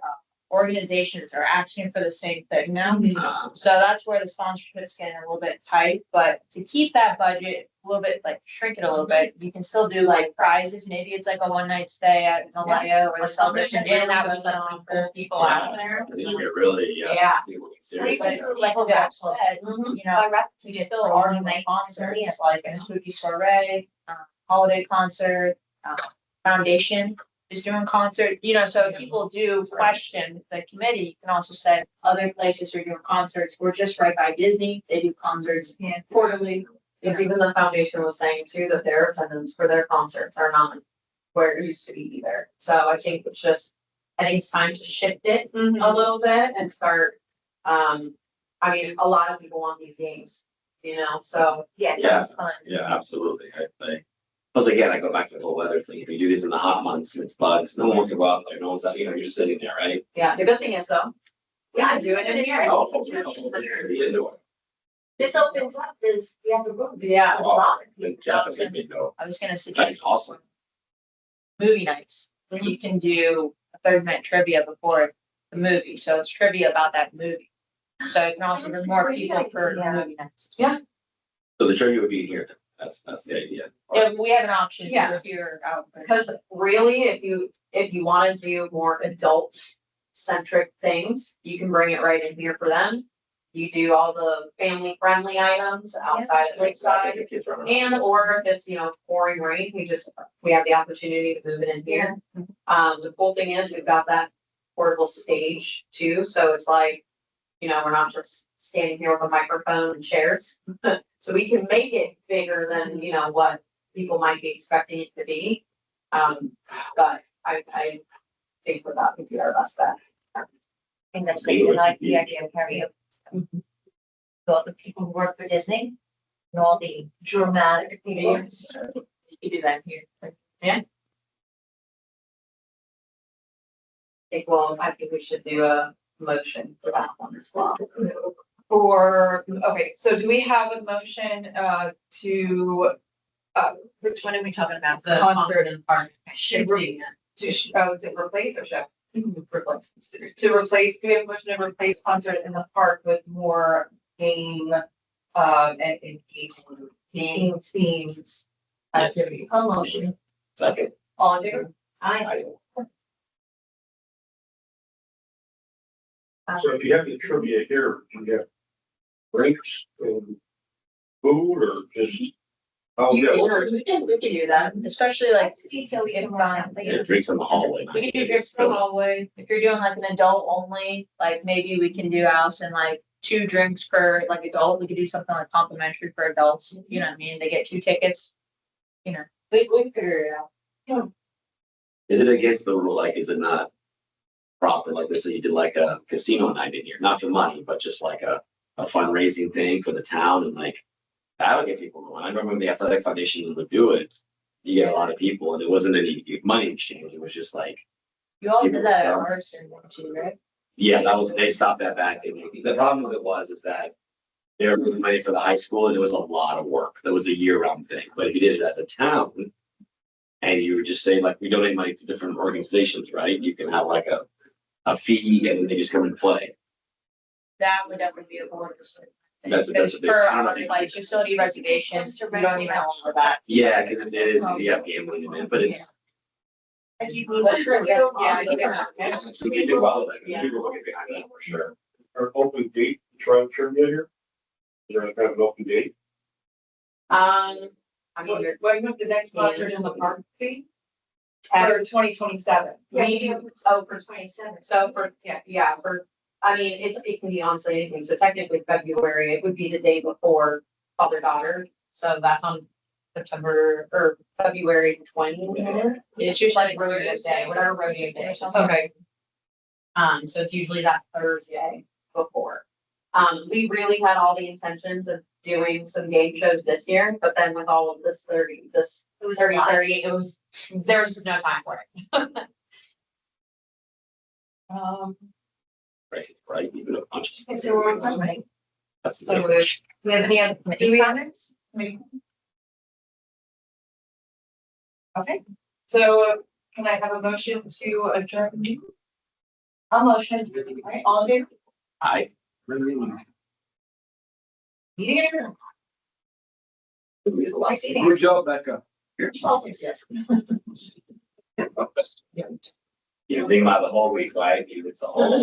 organizations are asking for the same thing now. So that's where the sponsorship's getting a little bit tight, but to keep that budget a little bit, like shrink it a little bit, you can still do like prizes. Maybe it's like a one night stay at Malaya or the Celebration Inn, and that would let some cool people out there. And then you get really, Yeah. people get Like, serious. like, Like that said, Mhm. you know, My rep we to get still for are one doing night. concerts, like a spooky soiree, holiday concert, foundation is doing concert, so people do question the committee. You can also say other places are doing concerts. We're just right by Disney. They do concerts quarterly. Because even the foundation was saying too, that their attendance for their concerts are not where it used to be either. So I think it's time to shift it a little bit and start, a lot of people want these games, so. Yeah, it Yeah. sounds fun. Yeah, absolutely. Plus again, I go back to the whole weather thing. If you do these in the hot months and it's bugs, no one wants to go out there. No one's out, you're sitting there, right? Yeah, the good thing is though, yeah, do it in here. Oh, the indoor. This opens up this, the other room. Yeah. Oh, then definitely big no. I was gonna That's suggest awesome. movie nights. You can do a 30-minute trivia before the movie, so it's trivia about that movie. So it can also bring more people for the movie nights. So the trivia would be in here. That's the idea. If we have an option Yeah. if you're out. Because really, if you wanna do more adult centric things, you can bring it right in here for them. You do all the family friendly items outside of Lakeside. The kids running around. And or if it's, pouring rain, we have the opportunity to move it in here. The cool thing is we've got that portable stage too, so it's like, we're not just standing here with a microphone and chairs. So we can make it bigger than, what people might be expecting it to be. But I think that would be our best bet. I think that's great. I like the idea of karaoke. All the people who work for Disney and all the dramatic people. You can do that here. Yeah. I think we should do a motion for that one as well. Okay, so do we have a motion, which one are we talking about? The concert and park shifting. Is it replace or shift? Replace. To replace, do we have a motion to replace concert in the park with more game, and engaging themes, activities? A motion. Second. All in favor? I, So if you have the trivia here, you get drinks and food or just. Oh, You yeah. we can do that. Especially like, so we can run. Yeah, drinks in the hallway. we can do drinks in the hallway. If you're doing like an adult only, like maybe we can do house and like 2 drinks per like adult. We could do something like complimentary for adults. You know what I mean? They get 2 tickets. We can figure it out. Is it against the rule? Like, is it not proper? Like, let's say you did like a casino night in here, not for money, but just like a fundraising thing for the town and like, that would get people going. I remember when the Athletic Foundation would do it, you get a lot of people and it wasn't any money exchange. It was just like, You all People did that at come. Arson too, right? yeah, they stopped that back. And the problem with it was, is that they were raising money for the high school and it was a lot of work. That was a year-round thing. But if you did it as a town and you were just saying like, we donate money to different organizations, right? You can have like a fee and then they just come and play. That would definitely be a board decision. That's a big- For I don't know if you- like facility reservations, you don't even know for that. Yeah, because it is, yeah, gambling in it, but it's. Like you need. That's true. Yeah, You can do well, like, people will get behind that for sure. Our open date, trial trivia here. Is there kind of an open date? I mean, you're, Well, you have the next concert in the park fee at- for 2027. we, for 27, so for, yeah, I mean, it can be honestly anything, so technically February, it would be the day before Father Daughter, so that's on September, or February 20th. It's usually like rodeo day, whatever rodeo day is. Okay. So it's usually that Thursday before. We really had all the intentions of doing some game shows this year, but then with all of this 30, It was 30, a lot. 30, there was just no time for it. Right, right, even a bunch of. Okay, so we're on time, right? That's the So thing. there's- We have any other Do committee we- comments? Okay, so can I have a motion to adjourn? I'll motion. Right, all in favor? I. Meeting adjourned. Good job, Becca. You know, think about the whole week, right? It's the whole.